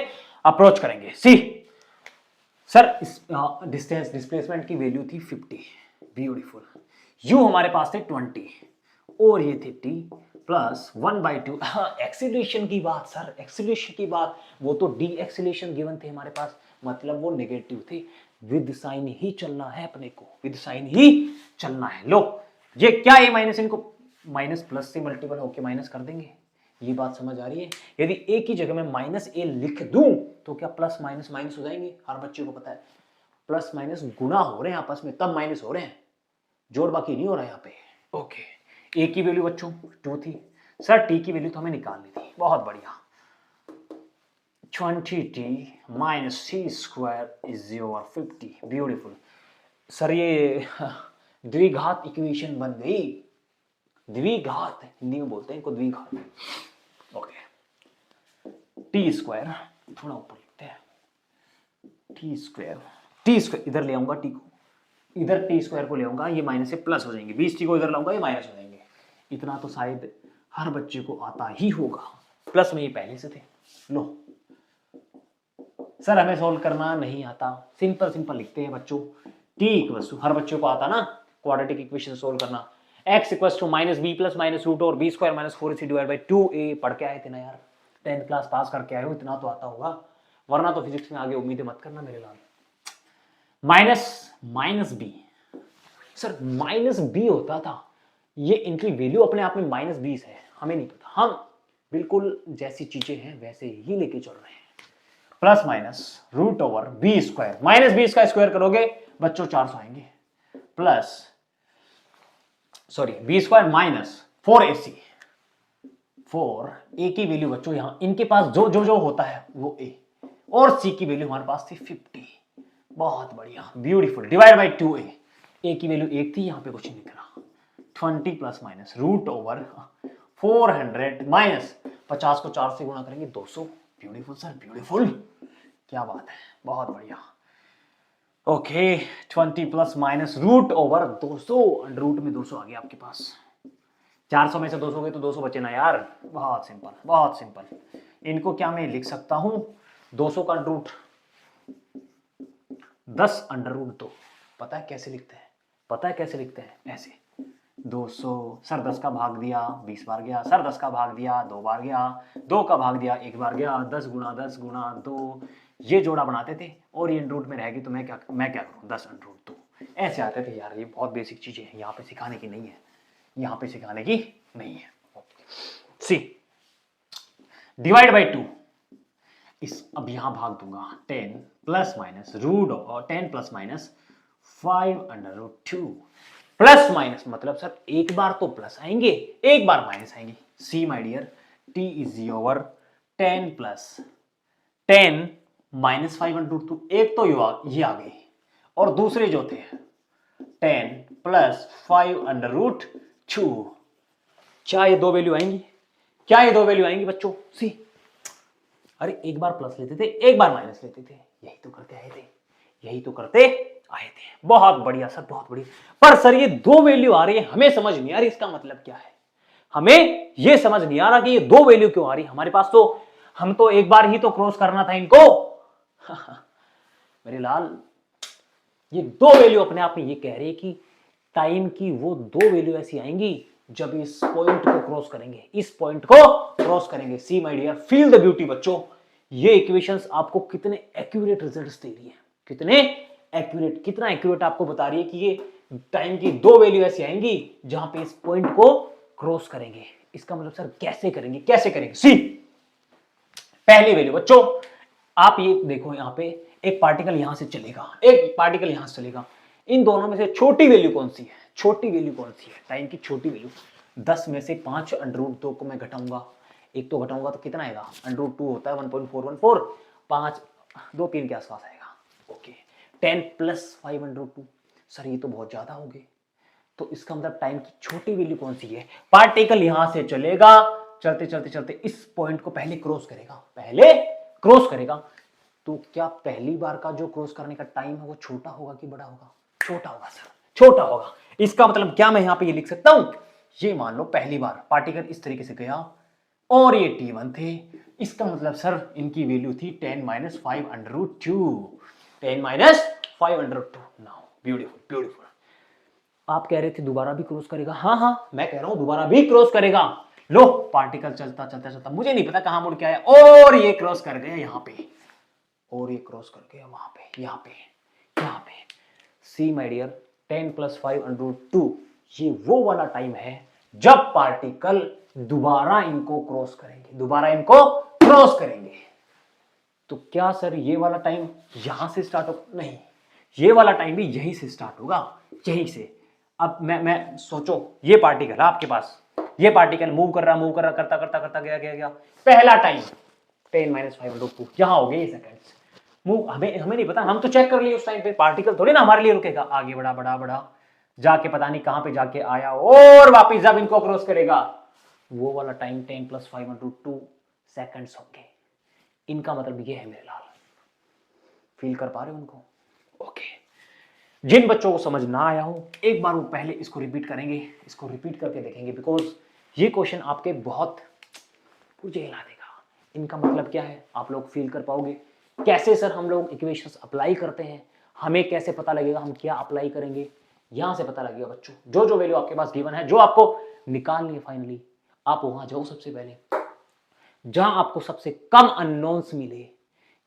अप्रोच करेंगे। सी सर, डिस्टेंस डिस्प्लेसमेंट की वैल्यू थी 50, ब्यूटीफुल। यू हमारे पास थे 20 और ये थे t प्लस 1/2। एक्सीलरेशन की बात सर, एक्सीलरेशन की बात, वो तो डी एक्सीलरेशन गिवन थे हमारे पास, मतलब वो नेगेटिव थे। विद साइन ही चलना है अपने को, विद साइन ही चलना है। लो ये क्या है, माइनस, इनको माइनस प्लस से मल्टीपल होके माइनस कर देंगे। ये बात समझ आ रही है? यदि ए की जगह में माइनस ए लिख दूं तो क्या प्लस माइनस माइनस हो जाएंगे? हर बच्चे को पता है प्लस माइनस गुना हो रहे हैं आपस में, तब माइनस हो रहे हैं, जोड़ बाकी नहीं हो रहा है यहाँ पे। ओके, ए की वैल्यू बच्चों 2 थी सर, टी की वैल्यू तो हमें निकालनी थी, बहुत बढ़िया। 20t minus c square is your 50, beautiful. Sir ये द्विघात इक्वेशन बन गई, द्विघात हिंदी में बोलते हैं इनको, द्विघात। ओके, टी स्क्वायर थोड़ा ऊपर लिखते हैं, टी स्क्वायर इधर ले आऊंगा, टी को इधर, टी स्क्वायर को ले आऊंगा, ये माइनस से प्लस हो जाएंगे, 20t को इधर लाऊंगा, ये माइनस हो जाएंगे। इतना तो शायद हर बच्चे को आता ही होगा, प्लस में ये पहले से थे। लो सर हमें सोल्व करना नहीं आता, सिंपल सिंपल लिखते हैं बच्चों। t इक्वल्स टू, हर बच्चे को आता ना क्वाड्रेटिक इक्वेशन सोल्व करना, x equals to minus B plus minus root और B square minus 4ac divide by 2a। पढ़ के आए थे ना यार, 10th क्लास पास करके आए हो, इतना तो आता होगा, वरना तो फिजिक्स में आगे उम्मीदें मत करना मेरे लाल। Minus B, sir minus B होता था, ये इनकी वैल्यू अपने आप में माइनस 20 है, हमें नहीं पता, हम बिल्कुल जैसी चीजें हैं वैसे ही लेके चल रहे हैं। Plus minus root over b square, minus 20 का स्क्वायर करोगे बच्चों 400 आएंगे, plus sorry b square minus 4ac, 4a की वैल्यू बच्चों यहां इनके पास जो जो जो होता है वो a, और c की वैल्यू हमारे पास थी 50, बहुत बढ़िया, beautiful, divide by 2a। a की वैल्यू 1 थी, यहां पे कुछ नहीं दिख रहा, 20 plus minus root over 400 minus 50 को 4 से गुणा करेंगे 200, ब्यूटीफुल सर, ब्यूटीफुल, क्या बात है, बहुत बढ़िया। Okay, 20 plus minus root over 200, root में 200 आ गया आपके पास, 400 में से 200 गए तो 200 बचे ना यार, बहुत सिंपल, बहुत सिंपल। इनको क्या मैं लिख सकता हूं, 200 का रूट 10 अंडर रूट 2, पता है कैसे लिखते हैं, पता है कैसे लिखते हैं, ऐसे 200, सर 10 का भाग दिया 20 बार गया, सर 10 का भाग दिया 2 बार गया, 2 का भाग दिया 1 बार गया, 10 गुणा 2, ये जोड़ा बनाते थे, और ये रूट में रहेगी तो मैं क्या करूं, 10 अंडर रूट 2, ऐसे आते थे यार। ये बहुत बेसिक चीजें हैं, यहाँ पे सिखाने की नहीं है, यहाँ पे सिखाने की नहीं है। सी डिवाइड बाई 2, इस अब यहां भाग दूंगा, 10 प्लस माइनस रूट और 10 plus minus 5 under root 2, plus minus मतलब सर एक बार तो प्लस आएंगे, एक बार माइनस आएंगे। See my dear, t is your 10 plus 10 minus 5 under root 2, एक तो ये आ गई, और दूसरे जो थे 10 प्लस 5 अंडर रूट 2, क्या ये दो वैल्यू आएंगी, क्या ये दो वैल्यू आएंगी बच्चों? सी, अरे एक बार प्लस लेते थे, एक बार माइनस लेते थे, यही तो करते आए थे, यही तो करते आए थे, बहुत बढ़िया सर, बहुत बढ़िया। पर सर ये दो वैल्यू आ रही है, हमें समझ नहीं आ रही इसका मतलब क्या है, हमें ये समझ नहीं आ रहा कि ये दो वैल्यू क्यों आ रही है। हमारे पास तो हम तो एक बार ही तो क्रॉस करना था इनको। मेरे लाल, ये दो वैल्यू अपने आप में ये कह रही है कि टाइम की वो दो वैल्यू ऐसी आएंगी जब इस पॉइंट को क्रॉस करेंगे, इस पॉइंट को क्रॉस करेंगे। See my dear, feel the beauty बच्चों। ये इक्वेशंस आपको कितने एक्यूरेट रिजल्ट्स दे रही है, कितने एक्यूरेट, कितना एक्यूरेट आपको बता रही है कि ये टाइम की दो वैल्यू ऐसी आएंगी जहां पे इस पॉइंट को क्रॉस करेंगे। इसका मतलब सर कैसे करेंगे, कैसे करेंगे? सी, पहली वैल्यू बच्चों, आप ये देखो, यहां पे एक पार्टिकल यहां से चलेगा, एक पार्टिकल यहां से चलेगा। इन दोनों में से छोटी वैल्यू कौन सी है? छोटी वैल्यू कौन सी है? टाइम की छोटी वैल्यू। 10 में से 5 √2 को मैं घटाऊंगा, एक तो घटाऊंगा तो कितना आएगा? √2 होता है 1.414, 5 2 3 के आसपास आएगा। ओके, 10 + 5 √2, सर ये तो बहुत ज्यादा हो गए। तो इसका मतलब टाइम की छोटी वैल्यू कौन सी है? पार्टिकल यहां से चलेगा, चलते चलते चलते इस पॉइंट को पहले क्रॉस करेगा, पहले क्रॉस करेगा। तो क्या पहली बार का जो क्रॉस करने का टाइम है वो छोटा होगा कि बड़ा होगा? छोटा होगा सर, छोटा होगा। इसका मतलब क्या मैं यहां पे ये लिख सकता हूं, ये मान लो पहली बार पार्टिकल इस तरीके से गया और ये T1 थे, इसका मतलब सर इनकी वैल्यू थी 10 - 5 √2, 10 - 5 √2। Now beautiful, beautiful. आप कह रहे थे दोबारा भी क्रॉस करेगा, हाँ हाँ मैं कह रहा हूं दोबारा भी क्रॉस करेगा। लो, पार्टिकल चलता चलता चलता, मुझे नहीं पता कहां मुड़ के आया, और ये क्रॉस कर गया यहां पे, और ये क्रॉस कर गया वहां पे, यहां पे, यहां पे। सी माय डियर, 10 + 5 √2, ये वो वाला टाइम है जब पार्टिकल दोबारा इनको क्रॉस करेंगे, दोबारा इनको क्रॉस करेंगे। तो क्या सर ये वाला टाइम यहां से स्टार्ट हो? नहीं, ये वाला टाइम भी यहीं से स्टार्ट होगा, यहीं से। अब मैं सोचो, ये पार्टिकल आपके पास, ये पार्टिकल मूव कर रहा, करता करता करता गया, पहला टाइम 10 - 5 √2 यहां हो गए ये सेकंड्स मूव। हमें नहीं पता, हम तो चेक कर लिए उस टाइम पे, पार्टिकल थोड़ी ना हमारे लिए रुकेगा, आगे बढ़ा बढ़ा बढ़ा, जाके पता नहीं कहां पे जाके आया, और वापिस जब इनको क्रॉस करेगा वो वाला टाइम 10 + 5 सेकंड्स होंगे। इनका मतलब ये है मेरे लाल, फील कर पा रहे हो उनको? ओके, जिन बच्चों को समझ ना आया हो एक बार वो पहले इसको रिपीट करेंगे, इसको रिपीट करके देखेंगे, बिकॉज ये क्वेश्चन आपके बहुत मुझे हिला देगा। इनका मतलब क्या है आप लोग फील कर पाओगे। कैसे सर हम लोग इक्वेशंस अप्लाई करते हैं, हमें कैसे पता लगेगा हम क्या अप्लाई करेंगे? यहां से पता लगेगा बच्चों, जो जो वैल्यू आपके पास गिवन है, जो आपको निकालनी है फाइनली, आप वहां जाओ सबसे पहले जहां आपको सबसे कम अननोन्स मिले।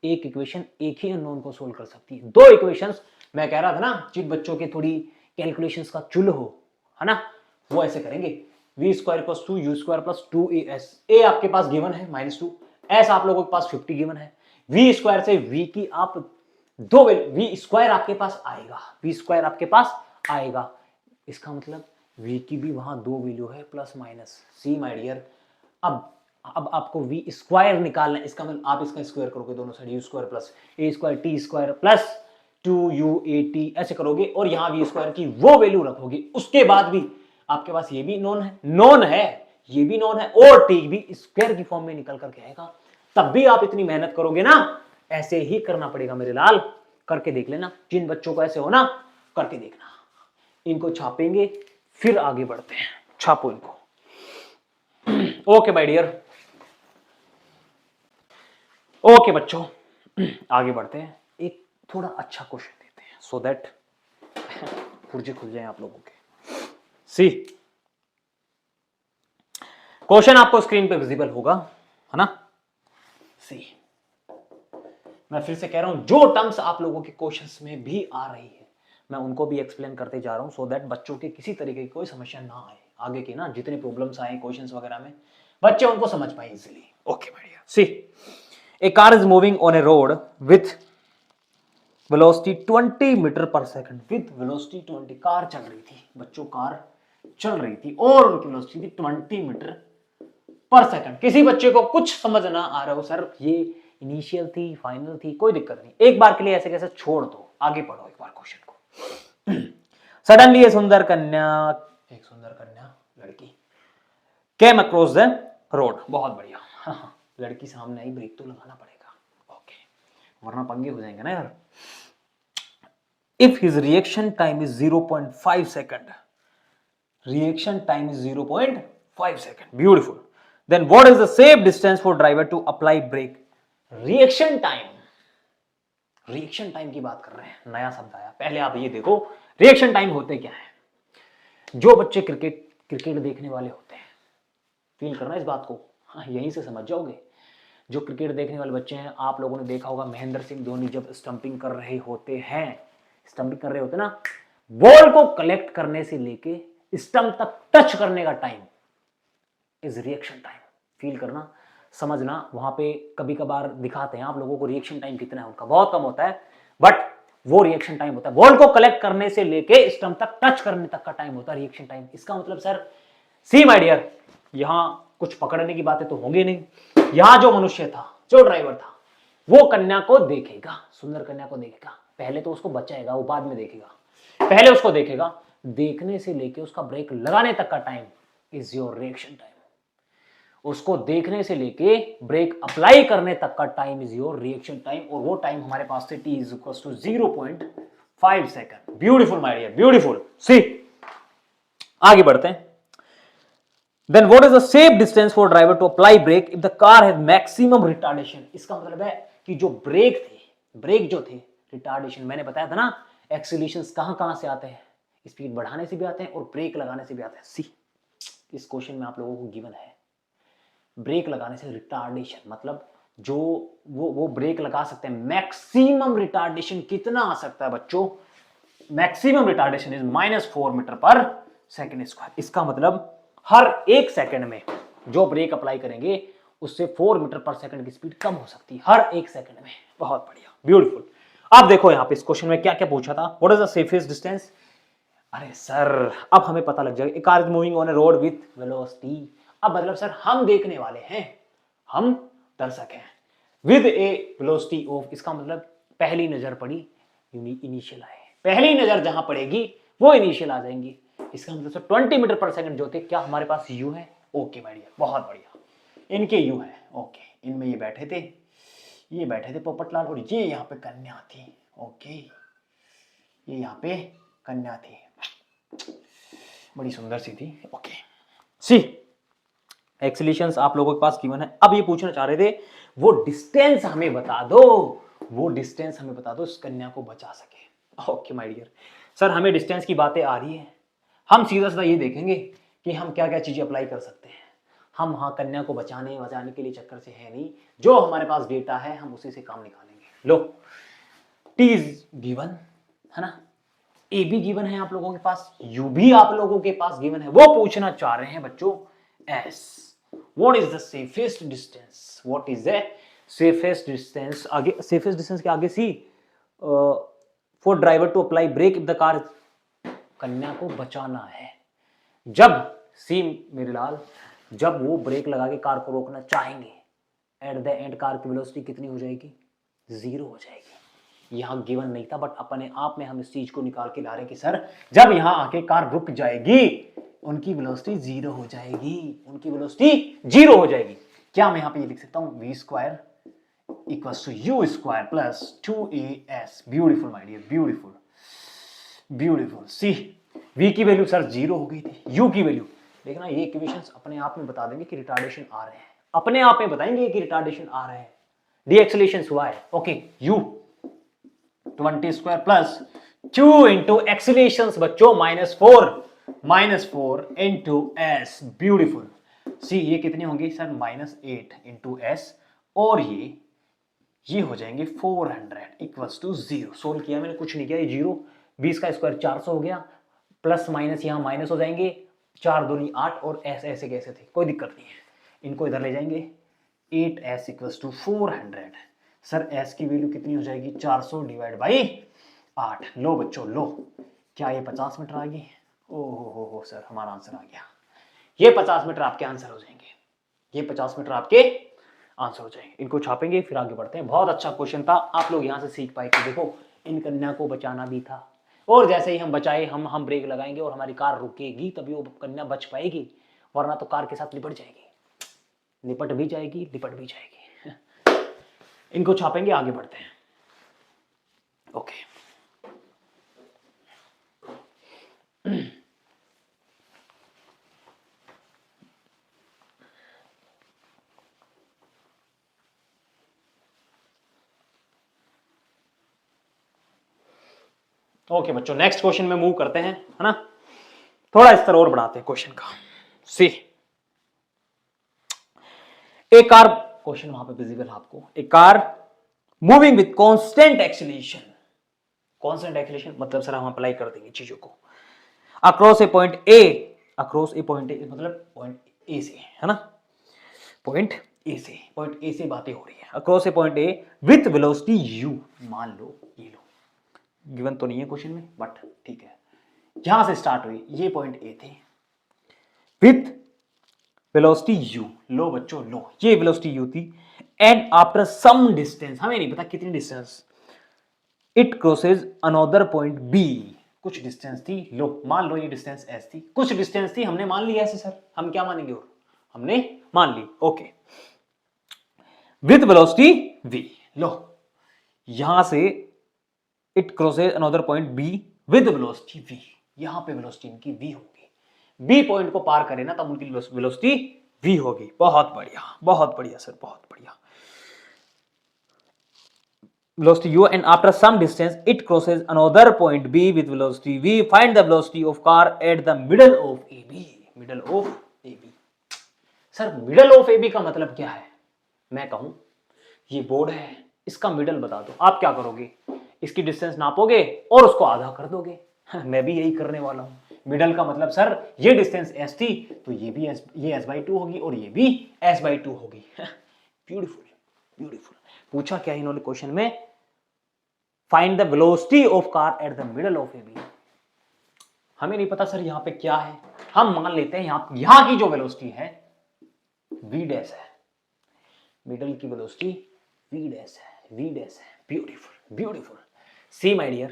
एक इक्वेशन एक ही अननोन को सोल्व कर सकती है। दो इक्वेशंस, मैं कह रहा था ना, जिन बच्चों के थोड़ी कैलकुलेशंस का चुल हो, है ना, वो ऐसे करेंगे। v² + 2u² + 2as, a आपके पास गिवन है -2, s आप लोगों के पास 50 गिवन है। v² से v की आप दो v² आपके पास आएगा, v² आपके पास आएगा। इसका मतलब v की भी वहां दो वैल्यू है, plus minus. See my dear, अब आपको v² निकालना है, इसका मतलब आप इसका स्क्वायर करोगे दोनों side, u² + a² t² + 2uat ऐसे करोगे, और यहां v² की वो वैल्यू रखोगे। उसके बाद भी आपके पास ये भी नोन है, नोन है, ये भी नोन है, और t भी स्क्वायर की फॉर्म में निकल करके आएगा। तब भी आप इतनी मेहनत करोगे ना, ऐसे ही करना पड़ेगा मेरे लाल, करके देख लेना। जिन बच्चों को ऐसे हो ना, करके देखना। इनको छापेंगे फिर आगे बढ़ते हैं, छापो इनको। ओके माय डियर, ओके बच्चों, आगे बढ़ते हैं। एक थोड़ा अच्छा क्वेश्चन देते हैं, सो दैट पुर्जे खुल जाए आप लोगों के। सी, क्वेश्चन आपको स्क्रीन पे विजिबल होगा, है ना? सी, मैं फिर से कह रहा हूं, जो टर्म्स आप लोगों के क्वेश्चंस में भी आ रही है मैं उनको भी एक्सप्लेन करते जा रहा हूं, सो दैट बच्चों के किसी तरीके की कोई समस्या ना आए। आगे के ना जितने प्रॉब्लम्स आए क्वेश्चंस वगैरह में, बच्चे उनको समझ पाए easily. Okay my dear, see, a car is moving on a road with velocity 20 metre per second, with velocity 20, car चल रही थी बच्चों, कार चल रही थी और उनकी वेलोसिटी थी 20 मीटर पर सेकंड। किसी बच्चे को कुछ समझ ना आ रहा हो, सर ये इनिशियल थी, फाइनल थी, कोई दिक्कत नहीं, एक बार के लिए ऐसे कैसे छोड़ दो, आगे पढ़ो एक बार क्वेश्चन को। सडनली एक सुंदर कन्या लड़की केम अक्रॉस द रोड, बहुत बढ़िया। लड़की सामने आई, ब्रेक तो लगाना पड़ेगा, ओके, वरना पंगे हो जाएंगे ना यार। If his reaction time is 0.5 second, reaction time is 0.5 second, beautiful. Then what is the safe distance for driver to apply brake? Reaction time. Reaction time की बात कर रहे हैं, नया शब्द आया। पहले आप ये देखो रिएक्शन टाइम होते क्या है। जो बच्चे क्रिकेट देखने वाले होते हैं, फील करना इस बात को, हाँ यहीं से समझ जाओगे। जो क्रिकेट देखने वाले बच्चे हैं, आप लोगों ने देखा होगा महेंद्र सिंह धोनी जब स्टंपिंग कर रहे होते हैं, स्टंपिंग कर रहे होते ना, बॉल को कलेक्ट करने से लेके स्टंप तक टच करने का time is reaction time. Feel करना, समझना। वहां पे कभी कभार दिखाते हैं आप लोगों को रिएक्शन टाइम कितना है उनका, बहुत कम होता है, बट वो रिएक्शन टाइम होता है। बॉल को कलेक्ट करने से लेके स्टंप तक टच करने तक का टाइम होता है रिएक्शन टाइम। इसका मतलब सर, सी माय डियर, यहां कुछ पकड़ने की बातें तो होंगी नहीं। यहां जो मनुष्य था, जो ड्राइवर था, वो कन्या को देखेगा, सुंदर कन्या को देखेगा। पहले तो उसको बचाएगा, वो बाद में देखेगा। पहले उसको देखेगा, देखने से लेके उसका ब्रेक लगाने तक का time is your reaction time. उसको देखने से लेके ब्रेक अप्लाई करने तक का time is your reaction time, और वो टाइम हमारे पास से t is equal to 0.5 second. Beautiful my dear, beautiful. See, आगे बढ़ते हैं। Then what is the safe distance for driver to apply brake if the car has maximum retardation? इसका मतलब है कि जो ब्रेक थे, ब्रेक जो थे, रिटार्डेशन मैंने बताया था ना, एक्सीलरेशंस कहां से आते हैं, स्पीड बढ़ाने से भी आते हैं और ब्रेक लगाने से भी आते हैं। सी, इस क्वेश्चन में आप लोगों को गिवन है ब्रेक लगाने से रिटार्डेशन, मतलब जो वो ब्रेक लगा सकते हैं। मैक्सिमम रिटार्डेशन कितना आ सकता है बच्चों? मैक्सिमम रिटार्डेशन इज -4 मीटर पर सेकेंड स्क्वायर। इसका मतलब हर एक सेकंड में जो ब्रेक अप्लाई करेंगे उससे 4 मीटर पर सेकंड की स्पीड कम हो सकती है, हर एक सेकंड में। बहुत बढ़िया, ब्यूटीफुल। अब देखो यहां पे इस क्वेश्चन में क्या क्या पूछा था, what is the safest distance? अरे सर, अब हमें पता लग जाएगा। A car is moving on a road with velocity. अब मतलब सर, हम देखने वाले हैं, हम दर्शक हैं, विद ए वेलोसिटी ऑफ, इसका मतलब पहली नजर पड़ी इनिशियल आए, पहली नजर जहां पड़ेगी वो इनिशियल आ जाएंगी। इसका मतलब सर 20 मीटर पर सेकंड जो थे, क्या हमारे पास यू है? ओके बढ़िया, बहुत बढ़िया, इनके यू है। ओके, इनमें ये बैठे थे, ये बैठे थे पोपटलाल, और ये यहाँ पे कन्या थी। ओके, ये यहाँ पे कन्या थी, बड़ी सुंदर सी थी। ओके, सी, एक्सीलरेशंस आप लोगों के पास गिवन है। अब ये पूछना चाह रहे थे, वो डिस्टेंस हमें बता दो, वो डिस्टेंस हमें बता दो इस कन्या को बचा सके। ओके माय डियर, सर हमें डिस्टेंस की बातें आ रही है, हम सीधा सीधा ये देखेंगे कि हम क्या क्या चीजें अप्लाई कर सकते हैं। हम हाँ कन्या को बचाने के लिए चक्कर से है नहीं, जो हमारे पास डेटा है हम उसी से काम निकालेंगे। लो, टी इज गिवन है ना, ए भी गिवन है आप लोगों के पास, यू भी आप लोगों के पास गिवन है। वो पूछना चाह रहे हैं बच्चों S, what is the safest distance? What is the safest distance? आगे सेफेस्ट डिस्टेंस के आगे see, for driver to apply brake if the car, कन्या को बचाना है। जब सी मेरे लाल, जब वो ब्रेक लगा के कार को रोकना चाहेंगे, एट द एंड कार की वेलोसिटी कितनी हो जाएगी? 0 हो जाएगी। यहां गिवन नहीं था, बट अपने आप में हम इस चीज को निकाल के ला रहे हैं कि सर जब यहां आके कार रुक जाएगी, उनकी वेलोसिटी 0 हो जाएगी, उनकी वेलोसिटी 0 हो जाएगी। क्या मैं यहां पे ये लिख सकता हूं, v square equals to u square plus 2as। Beautiful my dear, beautiful beautiful. See, v की वैल्यू सर 0 हो गई थी, u की वैल्यू देखना, ये इक्वेशंस अपने आप में बता देंगे कि रिटार्डेशन आ रहे हैं, अपने आप में बताएंगे कि रिटार्डेशन आ रहे हैं, डीएक्सेलेरेशन हुआ है। Okay, u 20 square plus 2 into acceleration बच्चों -4 इंटू एस। ब्यूटीफुल। सी, ये कितनी होंगी सर? -8 इंटू एस, और ये हो जाएंगे 400 इक्वल्स टू 0। सोल्व किया मैंने, कुछ नहीं किया, ये 0, 20 का स्क्वायर 400 हो गया, प्लस माइनस यहां माइनस हो जाएंगे, 4 दूनी 8, और ऐसे ऐसे कैसे थे, कोई दिक्कत नहीं है, इनको इधर ले जाएंगे। 8s equals to 400। Sir s की वैल्यू कितनी हो जाएगी? 400 डिवाइड बाई 8। लो बच्चों लो, क्या ये 50 मीटर आ गई? ओहो सर, हमारा आंसर आ गया। ये 50 मीटर आपके आंसर हो जाएंगे, ये 50 मीटर आपके आंसर हो जाएंगे। इनको छापेंगे, फिर आगे बढ़ते हैं। बहुत अच्छा क्वेश्चन था, आप लोग यहाँ से सीख पाए कि देखो इन कन्या को बचाना भी था, और जैसे ही हम बचाए, हम ब्रेक लगाएंगे और हमारी कार रुकेगी, तभी वो कन्या बच पाएगी, वरना तो कार के साथ लिपट जाएगी, लिपट भी जाएगी, लिपट भी जाएगी। इनको छापेंगे, आगे बढ़ते हैं। ओके, ओके बच्चों, नेक्स्ट क्वेश्चन में मूव करते हैं, है ना, थोड़ा स्तर और बढ़ाते हैं क्वेश्चन का। सी, ए कार, क्वेश्चन वहां पे विजिबल आपको, a car moving with constant acceleration, constant acceleration मतलब सर हम अप्लाई कर देंगे चीजों को, across a point A, across a point A मतलब पॉइंट ए से, है ना, पॉइंट ए से बातें हो रही है, across a point A with velocity you, मान लो ये लो, गिवन तो नहीं है क्वेश्चन में बट ठीक है, यहां से स्टार्ट हुई, ये पॉइंट ए थे, विथ वेलोसिटी यू, लो बच्चों लो, ये वेलोसिटी यू थी, एंड आफ्टर सम डिस्टेंस, हमें नहीं पता कितनी distance, it crosses another point B, कुछ डिस्टेंस थी, लो मान लो ये डिस्टेंस एस थी, कुछ डिस्टेंस थी, हमने मान लिया ऐसे सर, हम क्या मानेंगे, और हमने मान ली, ओके, विथ वेलोसिटी v, लो यहां से it crosses another point b with velocity v, यहां पे वेलोसिटी इनकी v होगी, b पॉइंट को पार करे ना तब उनकी वेलोसिटी v होगी, बहुत बढ़िया सर, बहुत बढ़िया, velocity u and after some distance it crosses another point b with velocity v, find the velocity of car at the middle of ab, middle of ab, sir middle of AB का मतलब क्या है, मैं कहूं ये board है, इसका middle बता दो, आप क्या करोगे, इसकी डिस्टेंस नापोगे और उसको आधा कर दोगे, मैं भी यही करने वाला हूं, मिडल का मतलब सर ये डिस्टेंस s थी तो ये भी ये s/2 होगी और ये भी s/2 होगी, ब्यूटीफुल, पूछा क्या इन्होंने क्वेश्चन में, find the velocity of car at the middle of AB, हमें नहीं पता सर यहां पे क्या है, हम मान लेते हैं यहां की जो वेलोसिटी है v डैश है, मिडल की वेलोसिटी v डैश है, ब्यूटीफुल, सी माय डियर,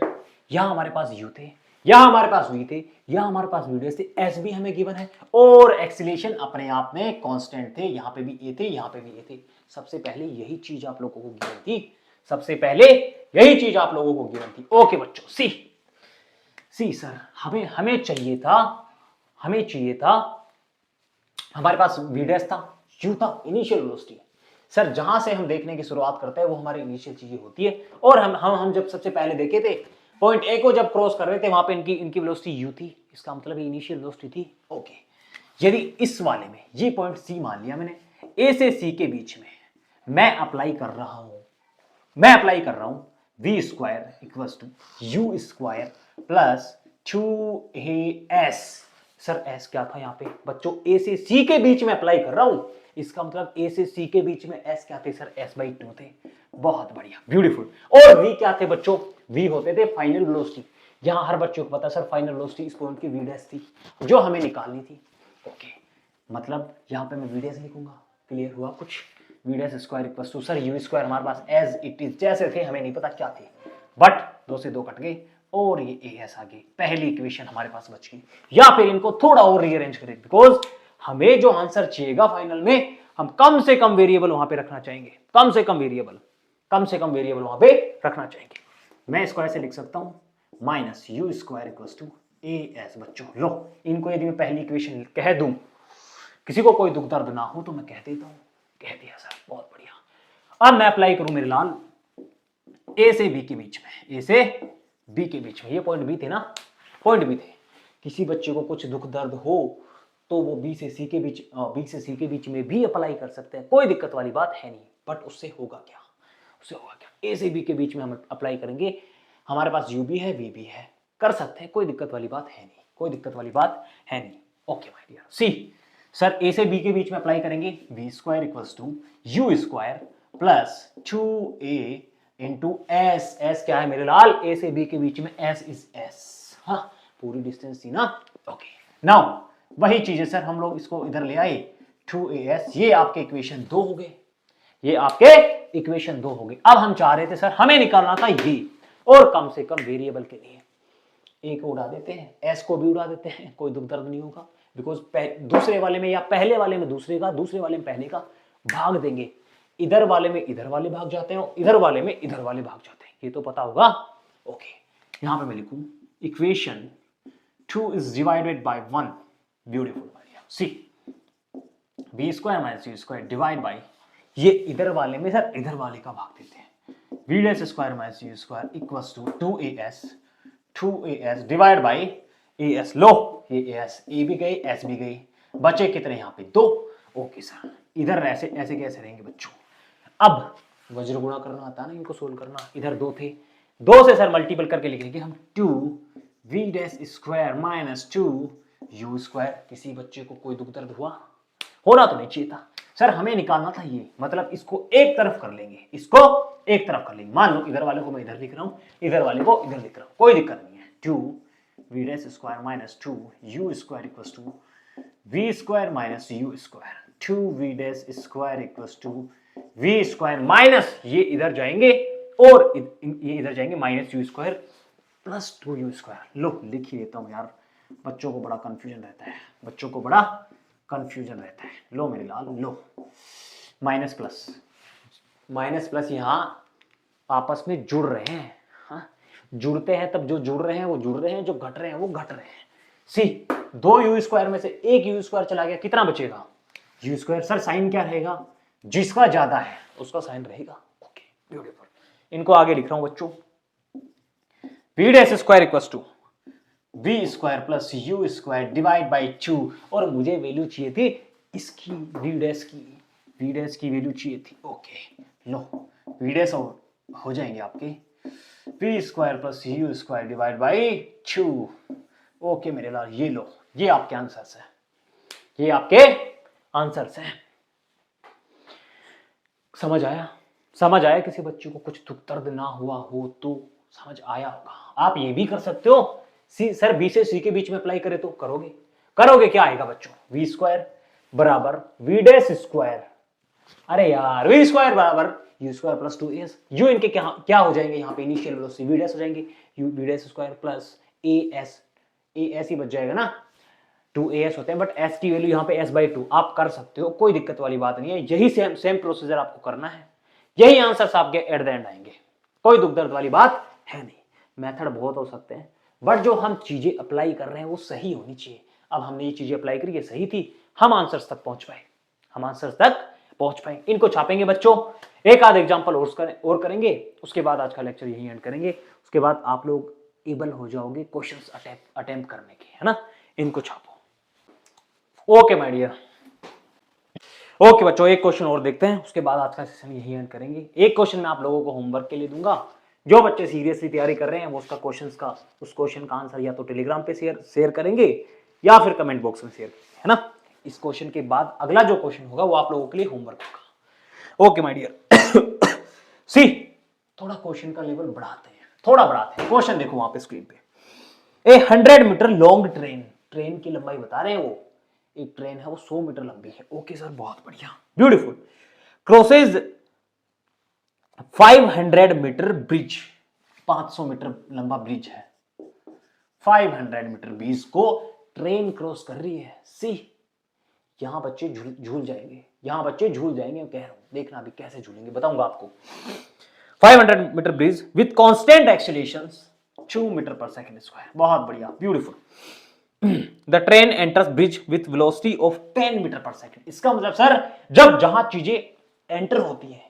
यहां हमारे पास u थे, यहां हमारे पास v थे, यहां हमारे पास v डैश थे, s भी हमें गिवन है और एक्सीलरेशन अपने आप में कांस्टेंट थे, यहां पे भी a थे, यहां पे भी a थे, सबसे पहले यही चीज आप लोगों को गिवन थी, ओके बच्चों, सी सर हमें चाहिए था, हमारे पास v डैश था, u था, इनिशियल वेलोसिटी, सर जहां से हम देखने की शुरुआत करते हैं वो हमारी इनिशियल चीजें होती है, और हम जब सबसे पहले देखे थे पॉइंट ए को जब क्रॉस कर रहे थे वहां पे इनकी वेलोसिटी u थी, इसका मतलब इनिशियल वेलोसिटी थी, ओके, यदि इस वाले में ये पॉइंट सी मान लिया मैंने, ए से सी के बीच में मैं अप्लाई कर रहा हूं v square equals to u square plus 2as, sir s क्या था यहाँ पे बच्चों, a से c के बीच में अप्लाई कर रहा हूं, इसका मतलब a से c के बीच में s क्या थे सर, s/2 थे, बहुत बढ़िया, ब्यूटीफुल, और v क्या थे बच्चों, v होते थे फाइनल वेलोसिटी, यहां हर बच्चों को पता सर फाइनल वेलोसिटी इस पॉइंट की v डैश थी जो हमें निकालनी थी, ओके, मतलब यहां पे मैं v डैश लिखूंगा, क्लियर हुआ कुछ, v dash square equals to sir u square हमारे पास एज इट इज जैसे थे, हमें नहीं पता क्या थे, बट 2 से 2 कट गए और ये as आ गई, पहली इक्वेशन हमारे पास बच गई, या फिर इनको थोड़ा और रीअरेंज करें, बिकॉज हमें जो आंसर चाहिएगा फाइनल में हम कम से कम वेरिएबल वहां पे रखना चाहेंगे, कम से कम वेरिएबल वहां पे रखना चाहेंगे, मैं इसको ऐसे लिख सकता हूं minus u square equals to as, बच्चों लो इनको यदि मैं पहली इक्वेशन कह दूं, किसी को कोई दुख दर्द ना हो तो मैं कह देता हूं, कह दिया सर, बहुत बढ़िया, अब मैं अप्लाई करूं मेरे लाल a से b के बीच में, ये पॉइंट b थे ना, किसी बच्चे को कुछ दुख दर्द हो तो वो b से c के बीच में भी अप्लाई कर सकते हैं, कोई दिक्कत वाली बात है नहीं, बट उससे होगा क्या, a से b के बीच में हम अप्लाई करेंगे, हमारे पास u भी है v भी है, कर सकते हैं, कोई दिक्कत वाली बात है नहीं, okay my dear, see sir a से b के बीच में अप्लाई करेंगे, v square equals to u square plus 2a into s क्या है मेरे लाल, a से b के बीच में s इज s, हाँ पूरी डिस्टेंस थी ना, ओके, नाउ वही चीज है सर, हम लोग इसको इधर ले आए 2as, ये आपके इक्वेशन 2 हो गए, अब हम चाह रहे थे सर हमें निकालना था ये, और कम से कम वेरिएबल के लिए a को उड़ा देते हैं, s को भी उड़ा देते हैं, कोई दुख दर्द नहीं होगा, बिकॉज दूसरे वाले में या पहले वाले में दूसरे वाले में पहले का भाग देंगे, इधर वाले में इधर वाले भाग जाते हैं और इधर वाले में इधर वाले भाग जाते हैं, ये तो पता होगा, ओके, यहां पे मैं लिखूं equation 2 is divided by 1, beautiful, see b square minus u square divide by, ये इधर वाले में सर इधर वाले का भाग देते हैं, v dash square minus u square equals to 2as 2as divide by as। लो ये as, a भी गई s भी गई, बचे कितने यहाँ पे 2। ओके सर, इधर ऐसे ऐसे कैसे रहेंगे बच्चों। अब वज्र गुणा करना आता है ना इनको सोल्व करना, इधर 2 थे, 2 से सर मल्टीपल करके लिख लेंगे हम 2v dash square minus 2u square. किसी बच्चे को कोई दुख दर्द हुआ? होना तो नहीं चाहिए था सर, हमें निकालना था ये, मतलब इसको एक तरफ कर लेंगे, इसको एक तरफ कर लेंगे। मान लो इधर वाले को मैं इधर लिख रहा हूं, इधर वाले को इधर लिख रहा हूं, कोई दिक्कत नहीं है। 2v dash square minus 2u square equals to v square minus u square. 2v dash square equals to v square minus, ये इधर जाएंगे और ये इधर जाएंगे, minus u square plus 2u square. लो लिख ही देता हूं यार, बच्चों को बड़ा कंफ्यूजन रहता है, बच्चों को बड़ा कंफ्यूजन रहता है। लो मेरे लाल, लो माइनस प्लस, माइनस प्लस यहाँ आपस में जुड़ रहे हैं। हाँ, जुड़ते हैं तब जो जुड़ रहे हैं वो जुड़ रहे हैं, जो घट रहे हैं वो घट रहे हैं। सी 2u स्क्वायर में से एक u स्क्वायर चला गया, कितना बचेगा? u square. सर साइन क्या रहेगा? जिसका ज्यादा है उसका साइन रहेगा। ओके ब्यूटीफुल, इनको आगे लिख रहा हूं बच्चों, v dash square equals to v square plus u square divide by 2, और मुझे वैल्यू चाहिए थी इसकी, v डैश की वैल्यू चाहिए थी। ओके लो v डैश हो जाएंगे आपके v square plus u square divide by 2। Okay मेरे लाल, ये लो, ये आपके आंसर्स है, ये आपके आंसर्स हैं। समझ आया? समझ आया? किसी बच्चे को कुछ दुख दर्द ना हुआ हो तो समझ आया होगा। आप ये भी कर सकते हो, सी सर बी से सी के बीच में अप्लाई करे तो करोगे क्या आएगा बच्चों? वी स्क्वायर बराबर वी डैश स्क्वायर, अरे यार वी स्क्वायर बराबर you square plus 2as। You इनके क्या हो जाएंगे यहाँ पे? इनिशियल वेलोसिटी वी डैश हो जाएंगे, u v dash square plus as ही बच जाएगा ना, 2as होते हैं, बट s की वैल्यू यहाँ पे s/2। आप कर सकते हो, कोई दिक्कत वाली बात नहीं है, यही सेम प्रोसीजर आपको करना है, यही आंसर्स आपके एट द एंड आएंगे, कोई दुख दर्द वाली बात है नहीं। मेथड बहुत हो सकते हैं, बट जो हम चीजें अप्लाई कर रहे हैं वो सही होनी चाहिए। अब हमने ये चीजें अप्लाई करी, ये सही थी, हम आंसर्स तक पहुंच पाए, इनको छापेंगे बच्चों, एक आध एग्जांपल और करेंगे, उसके बाद आज का लेक्चर यही एंड करेंगे। उसके बाद आप लोग एबल हो जाओगे क्वेश्चंस अटेम्प्ट करने के, है ना। इनको छापो। ओके माय डियर, ओके बच्चों, एक क्वेश्चन और देखते हैं, उसके बाद आज का सेशन यही एंड करेंगे। एक क्वेश्चन मैं आप लोगों को होमवर्क के लिए दूंगा, जो बच्चे सीरियसली तैयारी कर रहे हैं वो उस क्वेश्चन का आंसर या तो टेलीग्राम पे शेयर करेंगे या फिर कमेंट बॉक्स में शेयर करेंगे, है ना। इस क्वेश्चन के बाद अगला जो क्वेश्चन होगा वो आप लोगों के लिए होमवर्क होगा। ओके माय डियर, सी थोड़ा क्वेश्चन का लेवल बढ़ाते हैं, क्वेश्चन देखो वहां पे स्क्रीन पे। 100 मीटर लॉन्ग ट्रेन की लंबाई बता रहे हैं वो, एक ट्रेन है वो 100 मीटर लंबी है। ओके सर, बहुत बढ़िया, beautiful. Crosses 500 metre bridge, 500 metre लंबा ब्रिज है, 500 मीटर ब्रिज को ट्रेन क्रॉस कर रही है। सी यहां बच्चे झूल जाएंगे, मैं कह रहा हूं, देखना अभी कैसे झूलेंगे बताऊंगा आपको। 500 metre bridge with constant acceleration 2 metre per second square, बहुत बढ़िया, beautiful. The train enters bridge with velocity of 10 metre per second. इसका मतलब सर जब जहां चीजें एंटर होती है,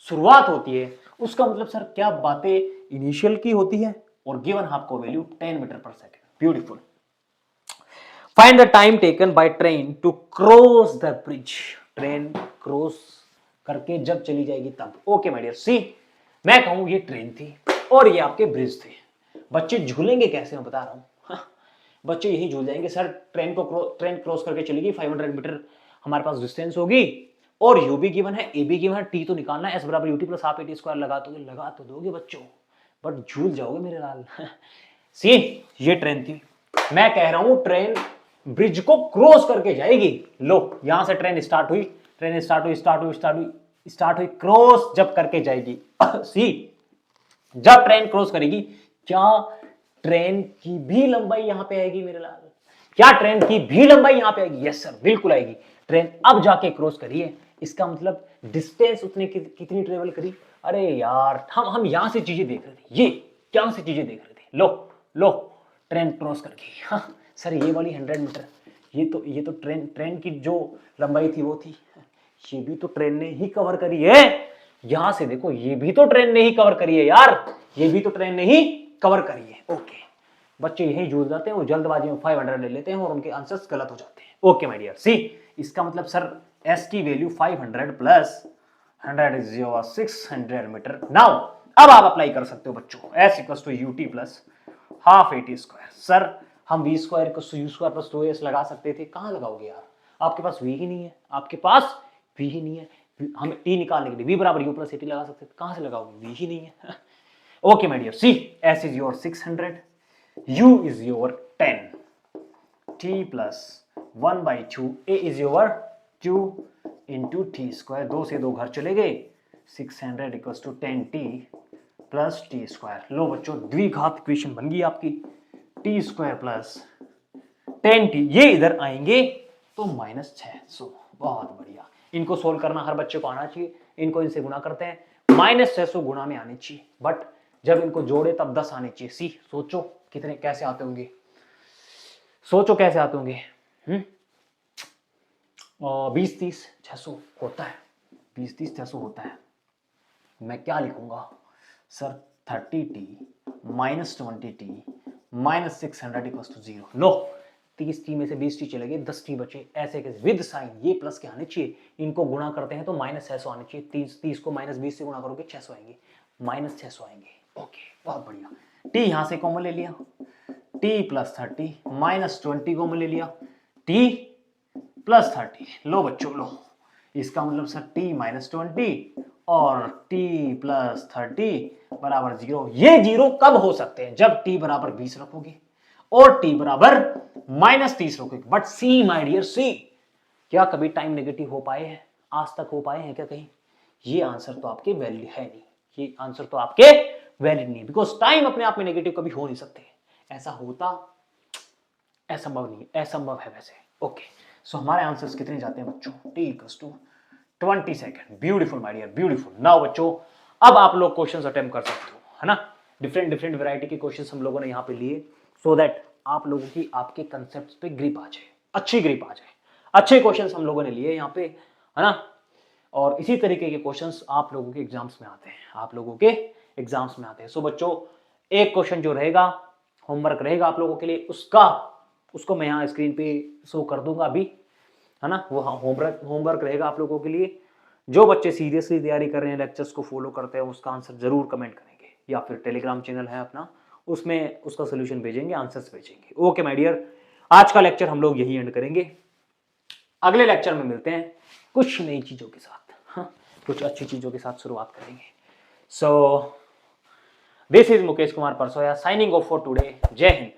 शुरुआत होती है, उसका मतलब सर क्या बातें इनिशियल की होती है, और गिवन आपको value 10 metre per second, beautiful. Find the time taken by train to cross the bridge, train cross करके जब चली जाएगी तब। ओके माय डियर, सी मैं कहूं ये ट्रेन थी और ये आपके ब्रिज थे, बच्चे झूलेंगे कैसे मैं बता रहा हूं। बच्चे यही झूल जाएंगे सर, ट्रेन क्रॉस करके चलेगी, 500 मीटर हमारे पास डिस्टेंस होगी, और u भी गिवन है, a भी गिवन है, t तो निकालना है, s बराबर ut plus half at square लगा तो दोगे बच्चों, बट झूल जाओगे मेरे लाल। सी ये ट्रेन थी, मैं कह रहा हूं ट्रेन ब्रिज को क्रॉस करके जाएगी। लो यहां से ट्रेन स्टार्ट हुई, क्रॉस जब करके जाएगी। सी जब ट्रेन क्रॉस करेगी, क्या ट्रेन की भी लंबाई यहां पे आएगी मेरे लाल? क्या ट्रेन की भी लंबाई यहां पे आएगी? यस सर, बिल्कुल आएगी। ट्रेन अब जाके क्रॉस करी है, इसका मतलब डिस्टेंस उसने कितनी ट्रेवल करी। अरे यार हम यहां से चीजें देख रहे थे, ये क्या से चीजें देख रहे थे। लो ट्रेन क्रॉस कर गई। हाँ, सर ये वाली 100 मीटर, ये तो ट्रेन की जो लंबाई थी वो थी, ये भी तो ट्रेन ने ही कवर करी है। यहां से देखो, ये भी तो ट्रेन ने ही कवर करी है यार, ये भी तो ट्रेन ने ही कवर करी है। ओके, बच्चे यही जूझ जाते हैं, वो जल्दबाजी में 500 ले लेते हैं और उनके आंसर्स गलत हो जाते हैं। ओके माय डियर, सी इसका मतलब सर एस की value 500 plus 100 is your 600 metre. Now अब आप अप्लाई कर सकते हो बच्चों, S equals to UT plus half eighty square. Sir हम V square equals to you square plus 2as लगा सकते थे, कहां लगाओगे यार, आपके पास वी ही नहीं है, आपके पास वी ही नहीं है। हम टी निकालने के लिए वी बराबर यू प्लस एटी लगा सकते थे, कहां से लगाओगे, वी ही नहीं है। Okay my dear, see S is your 600, U is your 10, T plus 1/2 A is your 2 into T square, 2 से 2 घर चले गए, 600 equals to 10t plus T square. लो बच्चों द्विघात इक्वेशन बन गई आपकी, टी स्क्वायर प्लस 10t, ये इधर आएंगे तो -600। बहुत बढ़िया, इनको सोल्व करना हर बच्चे को आना चाहिए। इनको इनसे गुणा करते हैं, -600 गुणा में आने चाहिए, बट जब इनको जोड़े तब 10 आने चाहिए। सी सोचो कितने कैसे आते होंगे, सोचो कैसे आते होंगे। 20 30 600 होता है, 20 30 600 होता है। मैं क्या लिखूंगा sir, 30t minus 20t minus 600 equals to 0। लो 30t में से 20t चले गए, 10t बचे, ऐसे कैसे, विद साइन, ये प्लस के आने चाहिए। इनको गुणा करते हैं तो -600 आने चाहिए, 30 को -20 से गुणा करोगे 600 आएंगे, -600 आएंगे। ओके बहुत बढ़िया, t यहां से कॉमन ले लिया, t प्लस 30 माइनस 20 कॉमन ले लिया, t प्लस 30। लो बच्चों लो, इसका मतलब सर t माइनस 20 और t प्लस 30 बराबर 0। ये 0 कब हो सकते हैं, जब t बराबर 20 रखोगे और t बराबर -30 रखोगे। बट सी माय डियर सी, क्या कभी टाइम नेगेटिव हो पाए हैं, आज तक हो पाए हैं क्या कहीं? ये आंसर तो आपके वैलिड है नहीं, ये आंसर तो आपके वैलिड नहीं, बिकॉज टाइम अपने आप में नेगेटिव कभी हो नहीं सकते। ऐसा होता असंभव नहीं, असंभव है वैसे। ओके सो हमारे आंसर्स कितने जाते हैं बच्चों, t equals to 20 second. Beautiful my dear beautiful. Now बच्चों अब आप लोग क्वेश्चंस अटेम्प्ट कर सकते हो, है ना। डिफरेंट वैरायटी के क्वेश्चंस हम लोगों ने यहाँ पे लिए, सो दैट आप लोगों की आपके कंसेप्ट पे ग्रिप आ जाए, अच्छी ग्रिप आ जाए। अच्छे क्वेश्चंस हम लोगों ने लिए यहाँ पे, है ना। और इसी तरीके के क्वेश्चंस आप लोगों के एग्जाम्स में आते हैं, आप लोगों के एग्जाम्स में आते हैं। सो बच्चों एक क्वेश्चन जो रहेगा, होमवर्क रहेगा आप लोगों के लिए, उसको मैं यहाँ स्क्रीन पे शो कर दूंगा अभी, है ना। वो होमवर्क रहेगा आप लोगों के लिए। जो बच्चे सीरियसली तैयारी कर रहे हैं, लेक्चर्स को फॉलो करते हैं, उसका आंसर जरूर कमेंट करेंगे, या फिर टेलीग्राम चैनल है अपना, उसमें उसका सोल्यूशन भेजेंगे, आंसर्स भेजेंगे। ओके माय डियर, आज का लेक्चर हम लोग यही एंड करेंगे। अगले लेक्चर में मिलते हैं कुछ नई चीजों के साथ, हाँ कुछ अच्छी चीजों के साथ शुरुआत करेंगे। So this is Mukesh Kumar Parsoya signing off for today. जय हिंद।